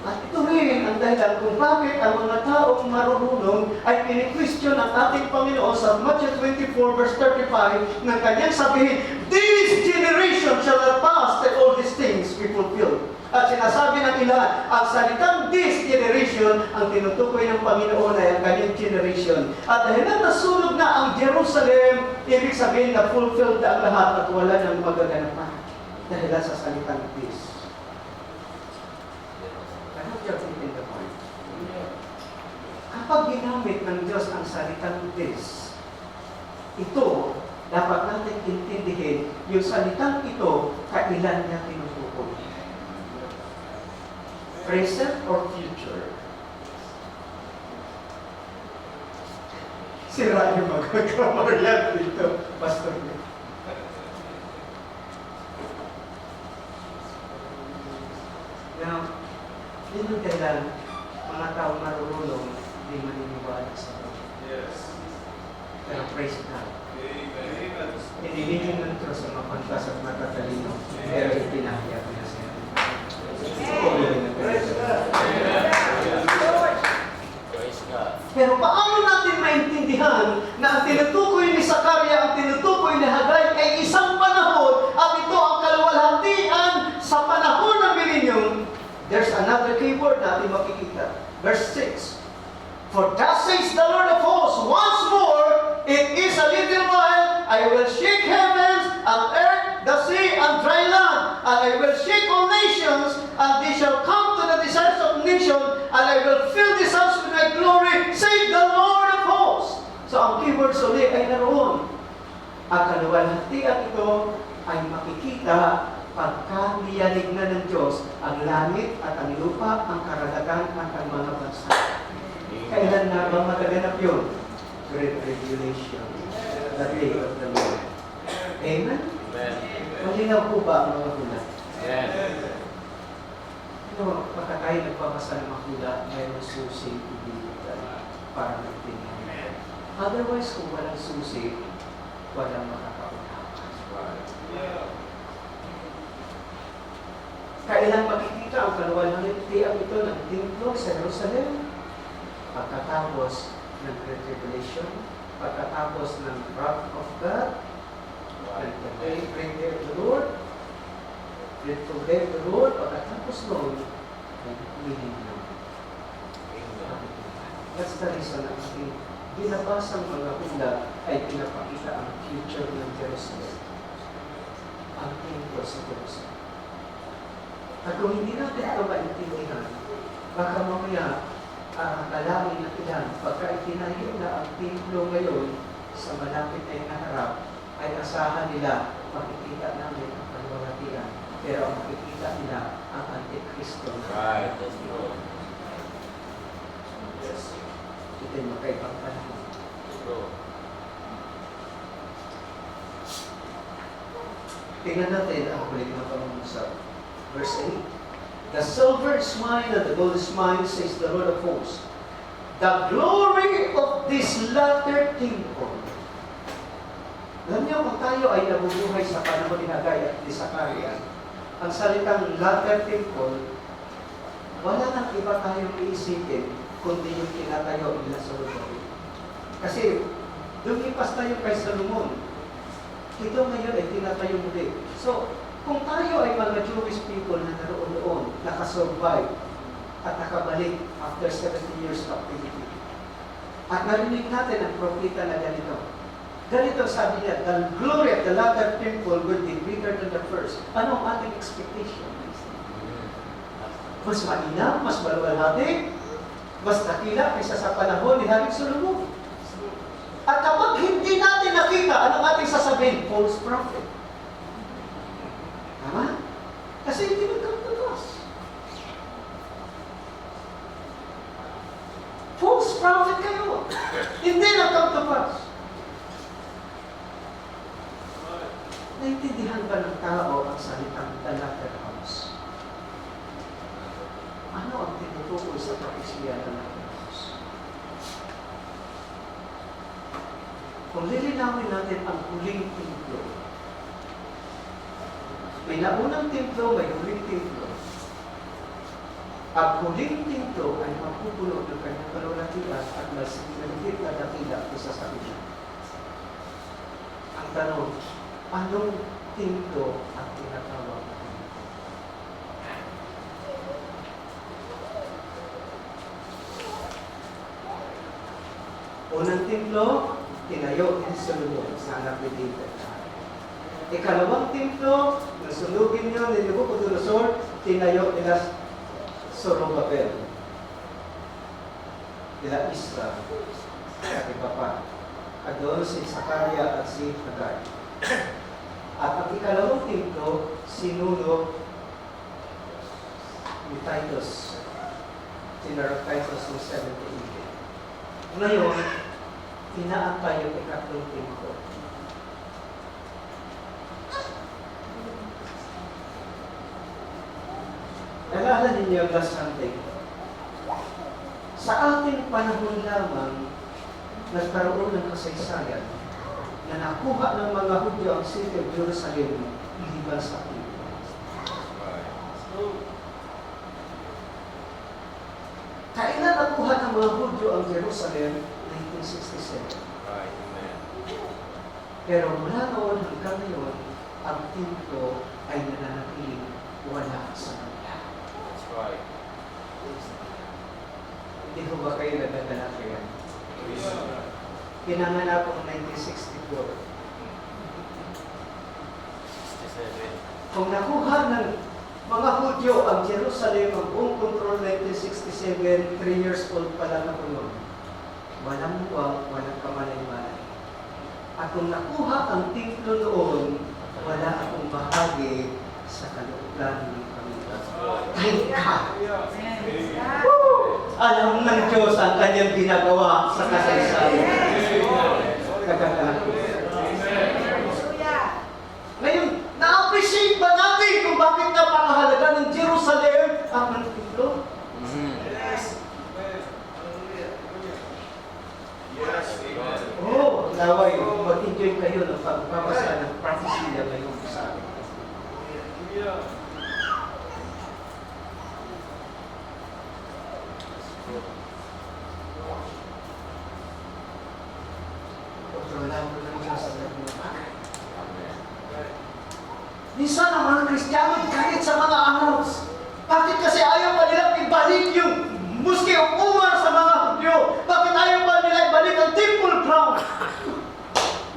At ito rin ang dahilan kung bakit ang mga taong marunong ay pini-question ang ating Panginoon sa Matthew 24 verse 35 ng kanyang sabihin, this generation shall not pass till all these things be fulfilled. At sinasabi ng ilan, ang salitang this generation, ang tinutukoy ng Panginoon ay ang kanyang generation. At dahil na nasunog na ang Jerusalem, ibig sabihin na fulfilled na ang lahat at wala nang magaganapan. Dahil sa salitang this. Kapag ginamit ng Diyos ang salitang this, ito, dapat natin intindihin yung salitang ito, kailan niya tinutukoy. Present or future? Sira yung magkakamarian dito, Pastor. Now, yun yung dahilan, mga taong marunong, hindi maniniwala sa Lord. Yes. Pero praise God. Amen. Pinilingin ng Diyos sa mga pantas at matatalino, pero ipinahiyak niya siya. Praise God. Praise God. Pero paano natin maintindihan na ang tinutukoy ni Sakaria, ang tinutukoy ni Hagay ay isang panahon at ito ang kaluwalhatian sa panahon ng milenyum? There's another key word natin makikita. Verse 6. For thus says the Lord of hosts, once more, it is a little while, I will shake heavens and earth, the sea and dry land, and I will shake all nations, and they shall come to the desires of nations, and I will fill this house with my glory, say the Lord of hosts. So ang keyword ulit ay naroon. Ang kaluwalhatian ito ay makikita pagka niyanig na ng Diyos ang langit at ang lupa, ang karagatan at ang mga bansa. Kailan na ba magaganap yun? Great Tribulation, the day of the Lord. Amen? Malinaw po ba ang mga hula? No, pagka tayo nagpapasa ng mga hula, mayroong susi ibigay para magtingan. Otherwise, kung walang susi, walang makakaunawa. Kailan makikita ang kaluwalhatian ito ng templo sa Jerusalem? Pagkatapos ng Great Tribulation, pagkatapos ng wrath of God, and the day bring there the Lord, and to there the Lord, pagkatapos noon, ang millennium. That's the reason na ating binabasang mga hula ay pinapakita ang future ng Jerusalem. Ang templo sa Jerusalem. At kung hindi natin ito maintindihan, baka mamaya dalangin na ilan, pagka itinayo na ang templo ngayon sa malapit na inaharap, ay asahan nila makikita namin ang kaluwalhatian, pero ang makikita nila ang Antikristo. Right. Ito'y makaibang panahon. Tingnan natin ang huli ng pangungusap. Verse 8. The silver is mine and the gold is mine, says the Lord of hosts. The glory of this latter temple. Alam niyo, kung tayo ay nabubuhay sa panahon ni Hagay at ni Zachariah, ang salitang latter temple, wala nang iba tayong iisipin kundi yung tinatayo nila sa Lord. Kasi lumipas tayo kay Solomon. Ito ngayon ay tinatayo muli. So, kung tayo ay mga Jewish people na naroon doon, nakasurvive at nakabalik after 70 years captivity, at narinig natin ang propeta na ganito. Ganito sabi niya, the glory of the latter temple will be greater than the first. Ano ang ating expectation? Mas mainam, mas maluwalhati, mas nakila kaysa sa panahon ni Haring Solomon. At kapag hindi natin nakita, anong ating sasabihin? False prophet. Tama? Kasi hindi nag-come to pass. False prophet kayo. Hindi nag-come to pass. Naintindihan ba ng tao ang salitang the latter house? Ano ang tinutukoy sa propesya ng latter house? Kung lilinawin natin ang huling templo, may naunang templo, may huling templo. Ang huling templo ay mapupuno ng kanyang kalulatian at mas nagigit na dakila isa sa kanya. Ang tanong, anong templo ang tinatawag? Unang templo, tinayo ni Solomon sa anak ni David. Ikalawang templo, nasunugin niyo ni Nebuchadnezzar, tinayo nila Zorobabel, nila Isra, at iba pa. At doon si Zachariah at si Hagay. At ang ikalawang templo, sinuno ni Titus, sinara Titus ng 70 AD. Ngayon, inaantay yung ikatlong templo. Nalala ninyo last Sunday, sa ating panahon lamang, nagkaroon ng kasaysayan na nakuha ng mga Hudyo ang city of Jerusalem liban sa Pedro. Kailan nakuha ng mga Hudyo ang Jerusalem? 1967. Pero mula noon hanggang ngayon, ang templo ay nananatiling wala sa kanila. Hindi ko ba kayo nagdadala kaya? Pinanganap ko 1964. Kung nakuha ng mga Hudyo ang Jerusalem, ang buong control 1967, 3 years old pa lang ako noon. Walang muwang, walang kamalay-malay. At kung nakuha ang templo noon, wala akong bahagi sa kalooban ng Panginoon. Thank God! Alam ng Diyos ang kanyang ginagawa sa kasaysayan. Ngayon, na-appreciate ba natin kung bakit napakahalaga ng Jerusalem ang templo? Oh, naway, mag-enjoy kayo ng pagbabasa ng prophecy na ngayon sa akin. Kontrolado ng Diyos ang mga bagay. Minsan ang mga Kristiyano kahit sa mga araws. Bakit kasi ayaw pa nilang ibalik yung muski o umar sa mga Hudyo? Bakit ayaw pa nila ibalik ang temple ground?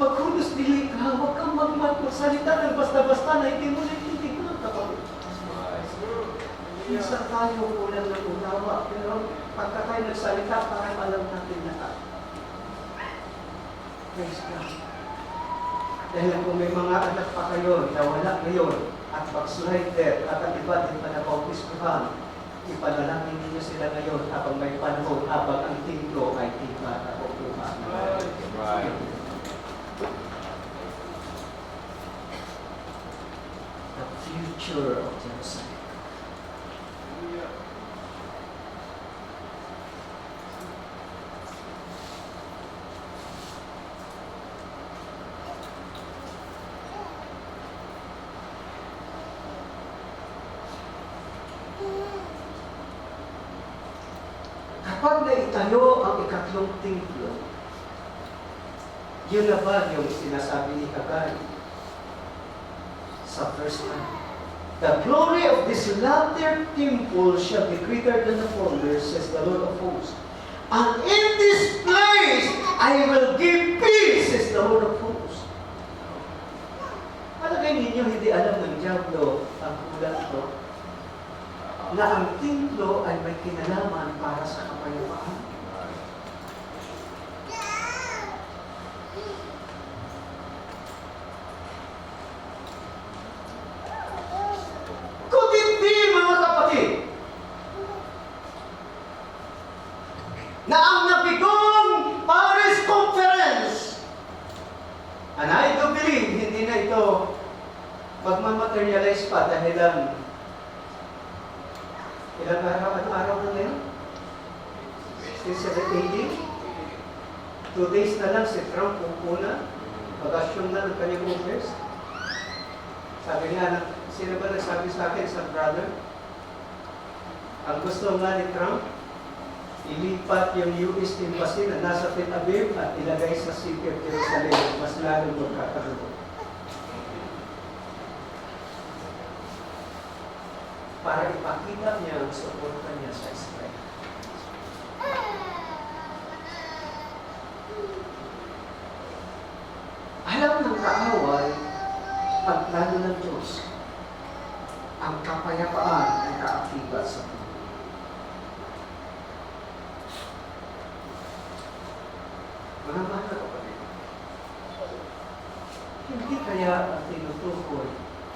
Maghunos dili ka, huwag kang magsalita ng basta-basta na hindi mo naiintindihan kapag. Minsan tayo kulang ng unawa, pero pagka tayo nagsalita, parang alam natin lahat. Praise God. Dahil kung may mga anak pa kayo na wala ngayon, at backslider, at ang iba din pa napaupiskuhan, ipanalangin ninyo sila ngayon habang may panahon, habang ang templo ay tingkata o lupa. Right. The future of Jerusalem. Kapag naitayo ang ikatlong templo, yun na ba yung sinasabi ni Hagai sa verse 9? The glory of this latter temple shall be greater than the former, says the Lord of hosts. And in this place I will give peace, says the Lord of hosts. Palagay ninyo hindi alam ng Diablo ang ulat ito na ang templo ay may kinalaman para sa kapayapaan. Kung hindi, mga kapatid, na ang nabigong Paris Conference, and I do believe, hindi na ito magmamaterialize pa dahil ilang araw na ngayon? 67 2 days na lang si Trump pupuna, mag-assume na ng kanyang office. Sabi nga, sino ba nagsabi sa akin, sa brother? Ang gusto nga ni Trump, ilipat yung US Embassy na nasa Tel Aviv at ilagay sa City of Jerusalem, mas lalong magkakaroon. Para ipakita niya ang suporta niya sa Israel. Alam ng kaaway ang plano ng Diyos. Ang kapayapaan ay kaakibat sa mundo. Mga mahal na kapatid, hindi kaya ang tinutukoy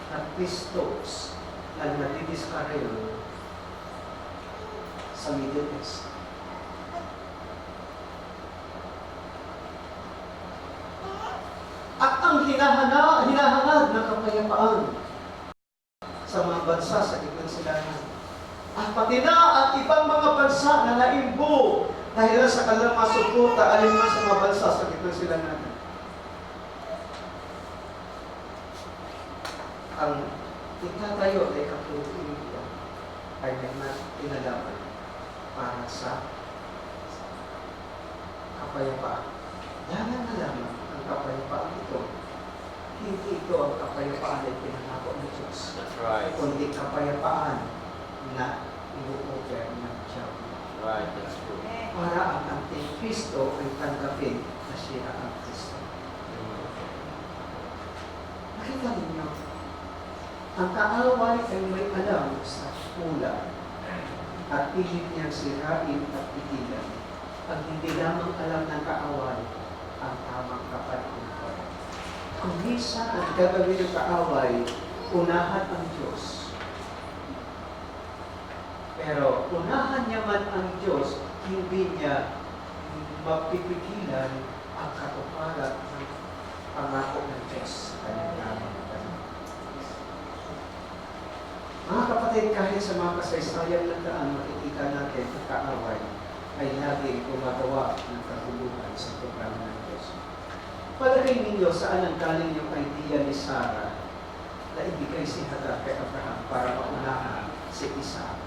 na Christos na nadidiskaryo sa Middle East. At ang hinahangad ng kapayapaan sa mga bansa sa gitnang silangan. At pati na ang ibang mga bansa na naimbo dahil sa kanilang masuputa alinman sa mga bansa sa gitnang silangan. Ang itatayo na ikatulong ito ay may pinalaman para sa kapayapaan. Dahan na lamang ang kapayapaan ito. Hindi ito ang kapayapaan na pinangako ng Diyos. That's right. Kundi kapayapaan na i-offer ng Diyos. Right, that's true. Para ang Antikristo ay tanggapin na siya ang Kristo. Nakita ninyo, ang kaaway ay may alam sa pula at pilit niyang sirain at itilan. Ang hindi lamang alam ng kaaway ang tamang kapatid. Kung minsan ang gagawin ng kaaway, unahan ang Diyos. Pero unahan niya man ang Diyos, hindi niya mapipigilan ang katuparan ng pangako ng Diyos sa kanyang lamang. Mga kapatid, kahit sa mga kasaysayan ng daan, makikita natin ang kaaway ay laging gumagawa ng kaguluhan sa programa ng Diyos. Palagay ninyo saan ang galing yung idea ni Sarah na ibigay si Hagar kay Abraham para maunahan si Isaac.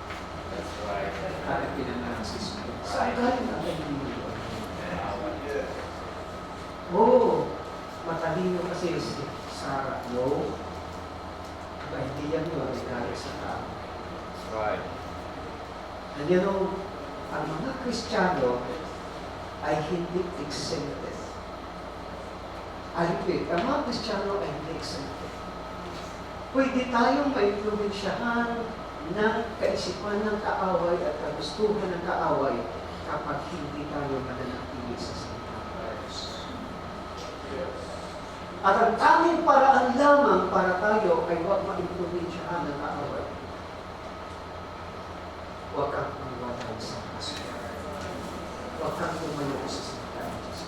That's right. At pinangalan si Ismael. Saan galing ang idea nyo? Matalino kasi si Sarah. No. Ang idea nyo ay galing sa tao. That's right. And you know, ang mga Kristiyano ay hindi exempted. I repeat, ang mga Kristiyano ay hindi exempted. Pwede tayong maimpluwensyahan ng kaisipan ng kaaway at kagustuhan ng kaaway kapag hindi tayo mananatili sa salitang Diyos. At ang tanging paraan lamang para tayo ay huwag maimpluwensyahan ng kaaway. sa kaso. Huwag kang tumayo sa salita ng Diyos.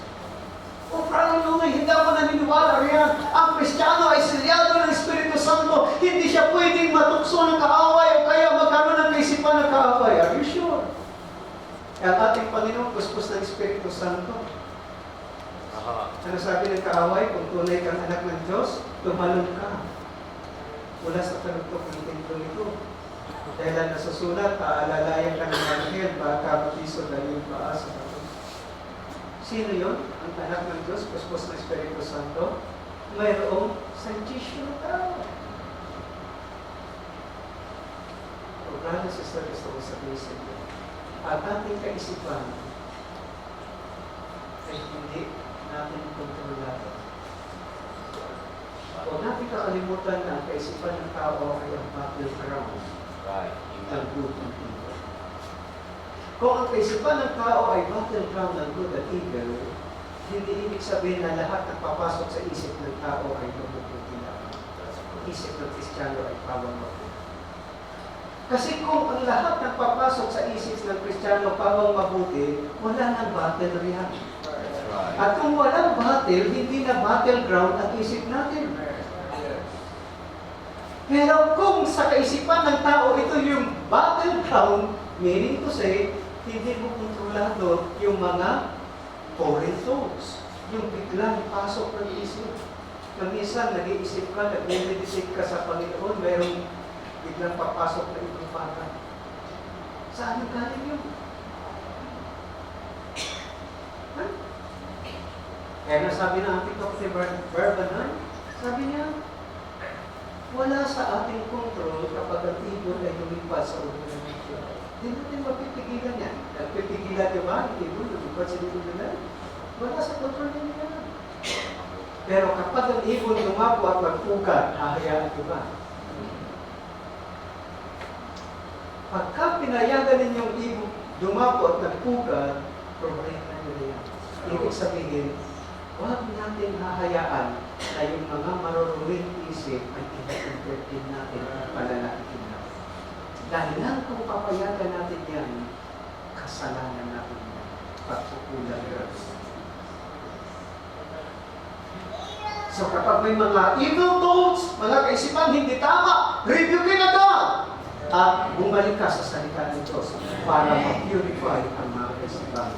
O parang nungay, hindi ako naniniwala riyan. Ang Kristiyano ay selyado ng Espiritu Santo. Hindi siya pwedeng matukso ng kaaway o kaya magkaroon ng kaisipan ng kaaway. Are you sure? Ang ating Panginoon, puspos ng Espiritu Santo. Ano sabi ng kaaway? Kung tunay kang anak ng Diyos, tumalon ka. Mula sa talugtog ng templo nito. Dahil ang nasusulat, aalalayan ka ng anghel, baka mapiso dahil yung paa sa bato. Sino yun? Ang anak ng Diyos, puspos ng Espiritu Santo, mayroong santisyo na tao. O brother, sister, gusto ko sabihin sa inyo, ang ating kaisipan ay hindi natin kontrolado. Huwag natin kakalimutan na ang kaisipan ng tao ay ang battleground ng good and evil. Kung ang kaisipan ng tao ay battleground ng good and evil, hindi ibig sabihin na lahat ng papasok sa isip ng tao ay mabubuti lang. Isip ng Kristiyano ay pawang mabuti. Kasi kung ang lahat ng papasok sa isip ng Kristiyano pawang mabuti, wala nang battle riyan. At kung walang battle, hindi na battleground ang isip natin. Pero kung sa kaisipan ng tao, ito yung battleground, meaning to say, hindi mo kontrolado yung mga foreign thoughts, yung biglang pasok ng isip. Nang minsan, nag-iisip ka, nag-meditate ka sa Panginoon, mayroong biglang papasok na ibang bagay. Saan yung galing yun? Huh? Kaya nasabi ng ating Dr. Barbanan, sabi niya, wala sa ating kontrol kapag ang ibon ay lumipad sa ulo ng ibon. Hindi natin mapipigilan yan. Nagpipigilan niyo ba ang ibon lumipad sa ulo nila? Wala sa kontrol niya. Pero kapag ang ibon lumapo at magpukat, hahayaan niyo ba? Pagka pinayagan ninyong ibon lumapo at nagpukat, problema niyo yan. Ibig sabihin, huwag natin hahayaan na yung mga maruruling isip ay ina-entertain natin at palalaitin natin. Dahil lang kung papayagan natin yan, kasalanan natin yan. Pagkukulang yan. So kapag may mga evil thoughts, mga kaisipan hindi tama, rebuke agad! At bumalik ka sa salita ng Diyos para ma-purify ang mga kaisipan.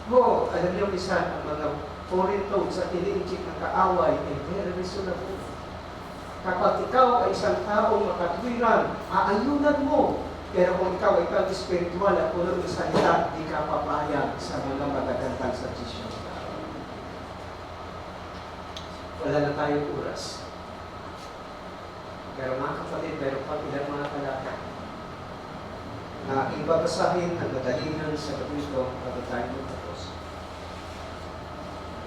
Oh, alam niyo minsan ang mga foreign thoughts at iniinjik ng kaaway ay very reasonable. Kapag ikaw ay isang taong makatwiran, aayunan mo. Pero kung ikaw ay kang spiritual at puno ng salita, di ka papayag sa mga magagandang suggestion. Wala na tayong oras. Pero mga kapatid, pero pag ilang mga talata na aking babasahin ang madalingan sa gabi ito bago tayo magtapos.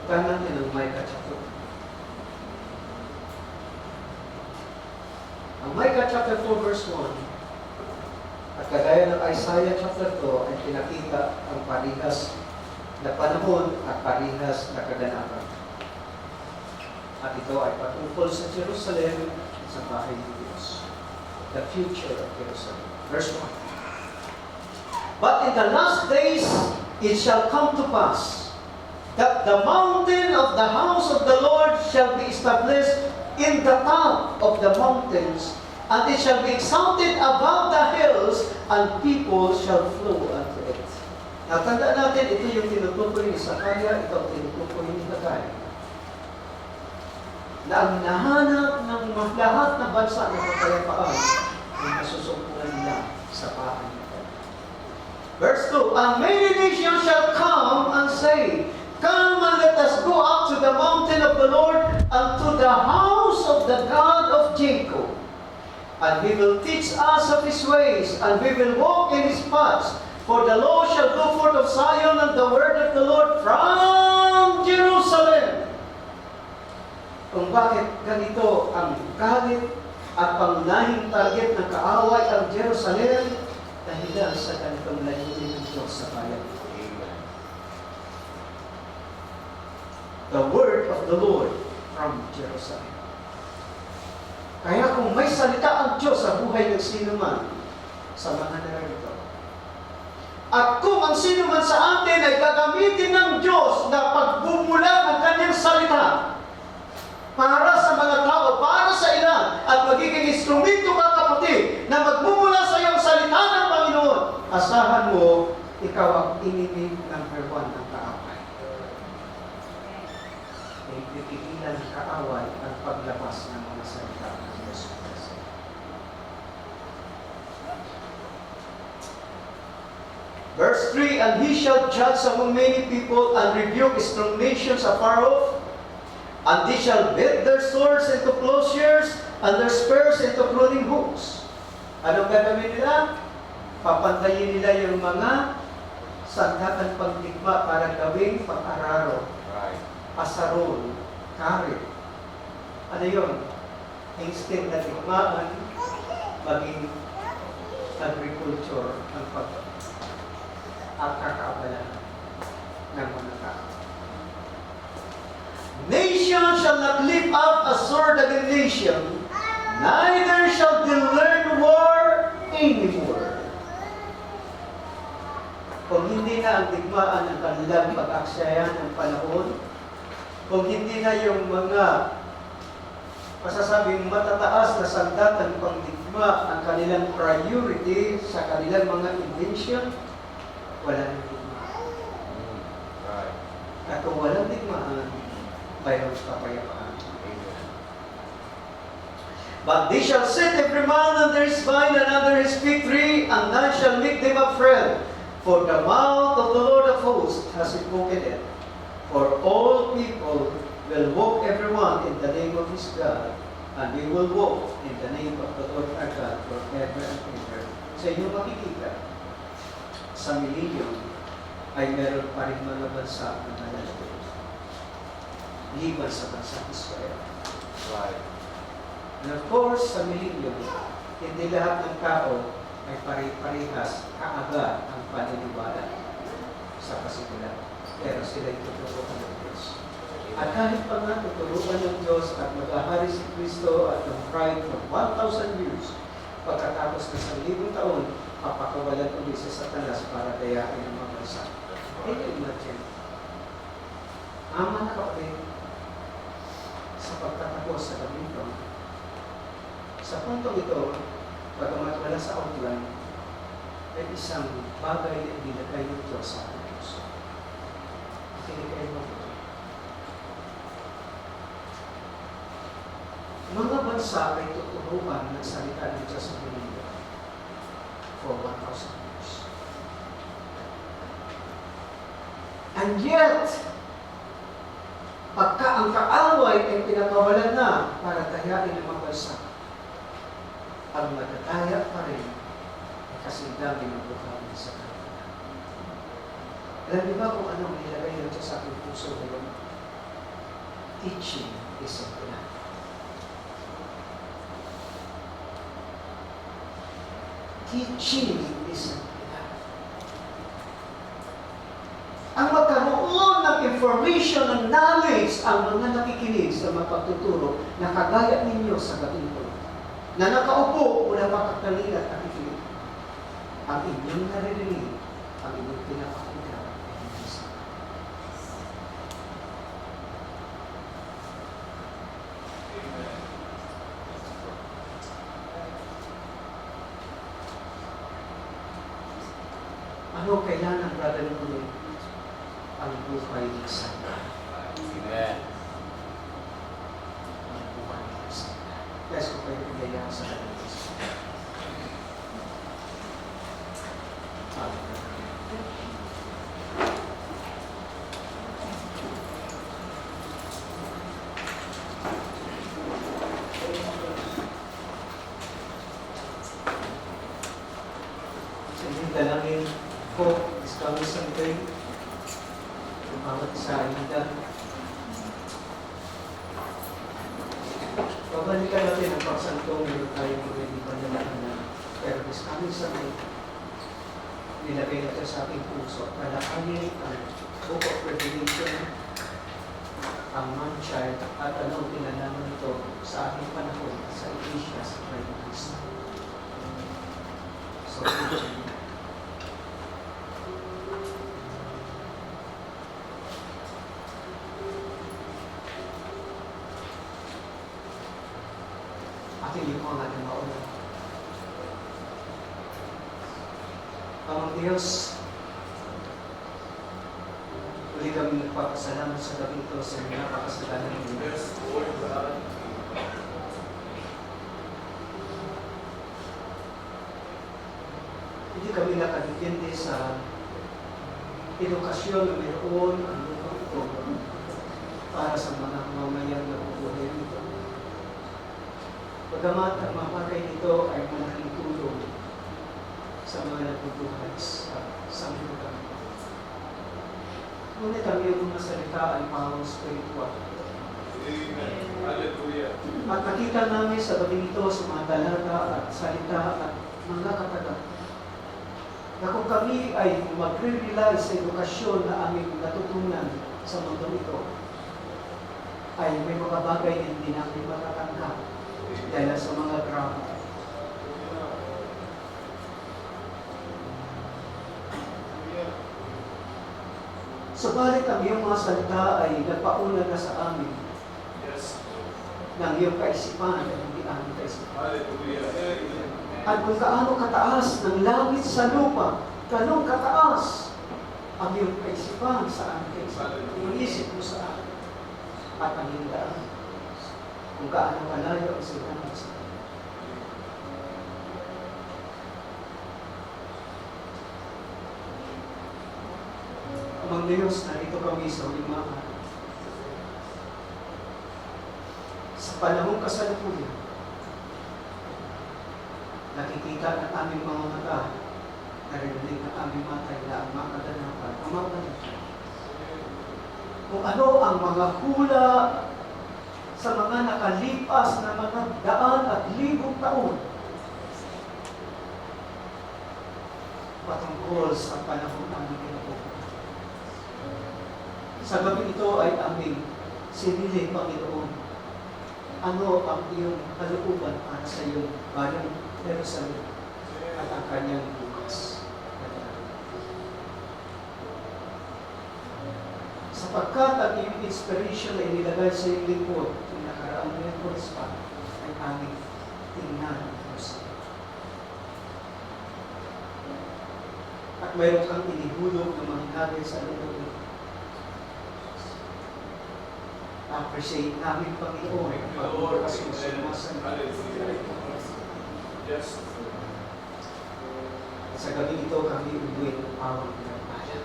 Puntahan natin ang Micah chapter 4. Ang Micah chapter 4 verse 1 at kagaya ng Isaiah chapter 2 ay pinakita ang parihas na panahon at parihas na kaganapan. At ito ay patungkol sa Jerusalem at sa bahay ng Diyos. The future of Jerusalem. Verse 1. But in the last days it shall come to pass that the mountain of the house of the Lord shall be established in the top of the mountains, and it shall be exalted above the hills, and people shall flow unto it. Natandaan natin, ito yung tinutukoy ni Sakaya, ito ang tinutukoy ni Haggai. Na ang nahanap ng lahat na bansa na kapayapaan ay nasusumpungan nila sa bahay nito. Verse 2, and many nations shall come and say, come and let us go up to the mountain of the Lord and to the house of the God of Jacob. And he will teach us of his ways, and we will walk in his paths. For the law shall go forth of Zion, and the word of the Lord from Jerusalem. Kung bakit ganito ang galit at pangunahing target ng kaaway ang Jerusalem, dahil sa ganitong layunin ng Diyos sa bayan. The word of the Lord from Jerusalem. Kaya kung may salita ang Diyos sa buhay ng sino man, sa mga narito. At kung ang sino man sa atin ay gagamitin ng Diyos na pagbubula ng kanyang salita para sa mga tao, para sa ilan, at magiging instrumento ka kapatid na magmumula sa iyong salita ng Panginoon, asahan mo, ikaw ang inibig number 1 ng kaaway. Ay pipigilan ng kaaway ang paglabas ng mga salita ng Diyos. Verse 3, and he shall judge among many people and rebuke strong nations afar off, and they shall beat their swords into plowshares and their spears into pruning hooks. Anong gagawin nila? Papantayin nila yung mga sandakan pagdigma para gawing pag-araro, asarol, karit. Ano yun? Instead na digmaan, maging agriculture ang kakaabalahan ng mga tao. Nation shall not lift up a sword against nation, neither shall they learn war anymore. Kung hindi na ang digmaan ng kanilang pag-aksaya ng panahon, kung hindi na yung mga masasabing matataas na sandatan pangdigma ang kanilang priority sa kanilang mga invention, wala nang digmaan. At kung walang digmaan, mayroon kapayapaan. But they shall sit every man under his vine and under his fig tree, and none shall make them afraid. For the mouth of the Lord of hosts has spoken it. For all people will walk everyone in the name of his God, and we will walk in the name of the Lord our God forever and ever. Sa inyo makikita, sa millennium ay meron pa rin mga bansa na nalalagay. Liban sa bansang Israel. Right. And of course, sa millennium, hindi lahat ng tao ay pare-parehas kaagad ang paniniwala sa kasimula. Pero sila'y tuturuan ng Diyos. At kahit pa nga tuturuan ng Diyos at mag-ahari si Kristo at ng pride for 1,000 years, pagkatapos ng 1,000 taon, papakawalan ulit si Satanas para dayain ang mga bansa. Can you imagine? Ama na kapatid, sa pagtatapos sa gabito, sa puntong ito, pagamat wala sa outline, ay isang bagay na inilagay ng Diyos sa ating puso. Ikinigay mo ito. Mga bansa ay tuturuan ng salita ng Diyos sa mundo for 1,000 years. And yet, pagka ang kaaway ay pinakawalan na para tayain ang mga bansa, ang matataya pa rin ay kasindang ginagawa sa kanila. Alam niyo ba kung anong nilagay ng Diyos sa aking puso ngayon? Teaching is a plan. Teaching is a plan. Ang magkaroon ng information, ng knowledge, ang mga nakikinig sa mga pagtuturo na kagaya ninyo sa gabi ito, na nakaupo mula pa kanina at nakikinig. Ang inyong naririnig, ang inyong pinapakinggan ay hindi sa ano kailangan, brother Nuno? Ang buhay ng Santa. Amen. Ang buhay ng Santa. Yes, kung kayo pinayaan sa kanila. Dalangin ko, is coming someday. Yung bawat isa ay handa. Babalikan natin ang pagsantong meron tayong hindi pa naman na. Pero is coming someday. Nilagay natin sa aking puso. Nalakanin ang book of Revelation, ang man-child, at anong tinalaman ito sa aking panahon sa Iglesia sa Christ. Sa sa ating yung mga namauna. Amang Diyos, muli kami nagpapasalamat sa gabi ito sa napakasalanan ng Diyos. Hindi kami nakadepende sa edukasyon na mayroon ang lupa ito para sa mga mamamayang na bubuhay nito. Bagamat ang mga bagay nito ay malaking tulong sa mga nagbubuhay sa lupa. Ngunit ang iyong mga salita ay pawang spiritual. Hallelujah. At nakita namin sa gabi ito sa mga talata at salita at mga kataga na kung kami ay magre-rely sa edukasyon na aming natutunan sa mundo ito, ay may mga bagay na hindi namin matatanggap dahil sa mga drama. Subalit ang iyong mga salita ay nagpauna na sa amin ng iyong kaisipan at hindi aming kaisipan. Hallelujah. At kung gaano kataas ng langit sa lupa, ganong kataas ang iyong kaisipan sa aming kaisipan. Inisip mo sa akin at ang iyong daan. Kung gaano kalayo ang salamat sa akin. Amang Diyos, narito kami sa ulimahan. Sa panahong kasalukuyan, nakikita ng aming mga mata, narinig ng aming mata na ang mga kaganapan, ang mga kaganapan. Kung ano ang mga hula sa mga nakalipas na mga daan at libong taon patungkol sa panahon ng kinabukasan. Sa gabi ito ay aming sinili, Panginoon, ano ang iyong kalooban para sa iyong bayang Jerusalem at ang kanyang bukas. Sapagkat ang iyong inspiration na inilagay sa iyong lingkod, yung nakaraang lingkod pa, ay aming tingnan sa at mayroon kang inihulog ng mga nagay sa loob. Appreciate namin, Panginoon, ang pagkakasusunod sa Yes. sa gabi ito kami ubuin ng pawang pinagpayan.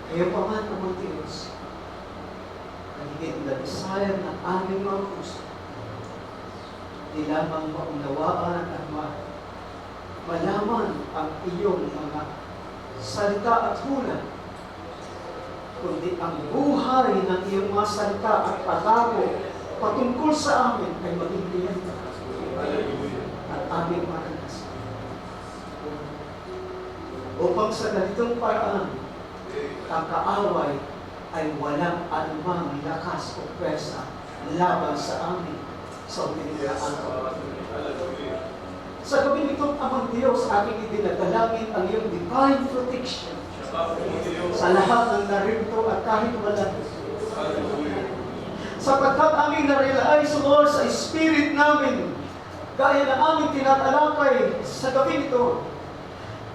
Ngayon pa man, Amang Diyos, nagiging na desire ng aming mga puso, di lamang maunawaan at malaman ang iyong mga salita at hula, kundi ang buhay ng iyong mga salita at pagbago patungkol sa amin ay maging realidad at aming maranasan. Upang sa ganitong paraan, ang kaaway ay walang anumang lakas o pwersa laban sa amin sa umiligtaan. Sa gabi nitong Amang Diyos, aking idinadalangin ang iyong divine protection sa lahat ng narito at kahit wala. Sapagkat aming na-realize, Lord, sa spirit namin, gaya na aming tinatalakay sa gabi nito,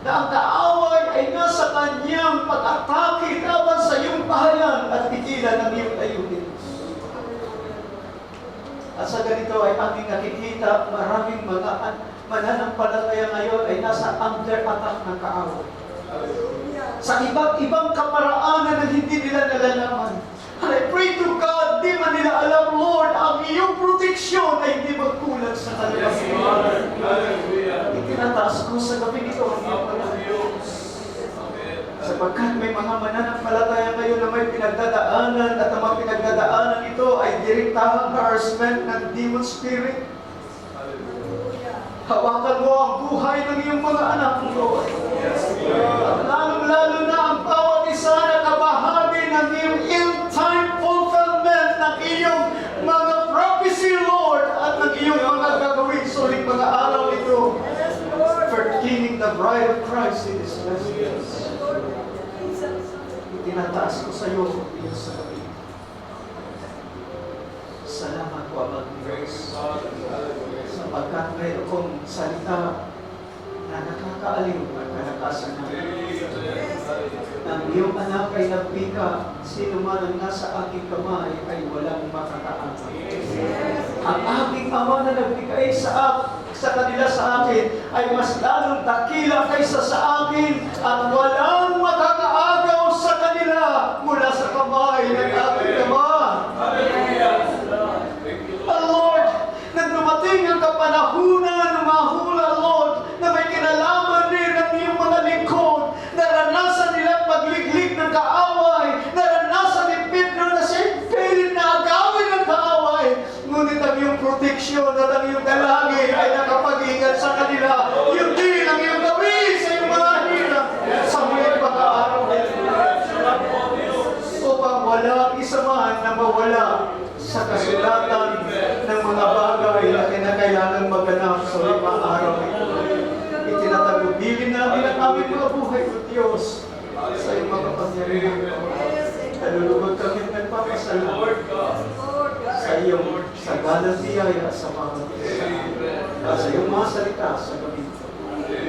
na ang kaaway ay nasa kanyang pag-atake laban sa iyong bahayan at pigilan ng iyong layunin. At sa ganito ay aming nakikita maraming mga mananampalataya ngayon ay nasa under attack ng kaaway. Sa iba't ibang kaparaanan na hindi nila nalalaman. And I pray to God, di man nila alam, Lord, ang iyong proteksyon ay hindi magkulang sa kanilang buhay. Itinataas ko sa gabi nito ang iyong pagkakas. Sapagkat may mga mananampalataya ngayon na may pinagdadaanan at ang mga pinagdadaanan ito ay direktahang harassment ng demon spirit. Hawakan mo ang buhay ng iyong mga anak, Lord. At lalong-lalo na ang bawat isa na kabahagi ng iyong in-time fulfillment ng iyong mga prophecy, Lord, at ng iyong mga gagawin suling mga araw ito. the bride of Christ in this message. Itinataas ko sa iyo, Diyos sa gabi. Salamat po, Amang Diyos, sapagkat mayroon kong salita na nakakaaliw at kalakasan namin. Ang iyong anak ay nagpika, sino man ang nasa aking kamay ay walang makakaangkat. Ang aking ama na nagbigay sa kanila sa akin ay mas lalong dakila kaysa sa akin at walang makakaagaw sa kanila mula sa kamay ng aking ama. Lord, nang dumating ang kapanahunan ng mahula, Lord, na may kinalaman din ang iyong mga lingkod, naranasan nilang pagliglig ng kaaway, naranasan ni Pedro na siya pilit na agawin ng kaaway, ngunit ang iyong proteksyon at ang iyong dalangin ay nakapag-ingat sa kanila. Yun din ang iyong gawin sa iyong mga hirap sa mga pag-aaraw nila. Upang walang isa man na mawala sa kasulatan ng mga bagay na kinakailangan maganap sa mga araw ito. Itinatagubilin namin ang aming mga buhay, O Diyos, sa iyong mga kapangyarihan. Nalulugod kami at nagpapasalamat sa iyong sagalang biyaya sa mga isa. Sa iyong mga salita sa gabi ito.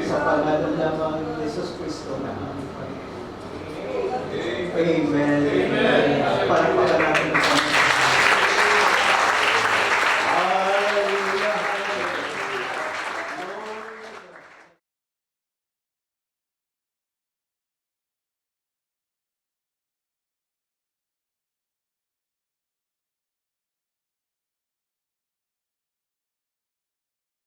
Sa pangalan lamang ni Jesus Cristo na aming Panginoon. Amen.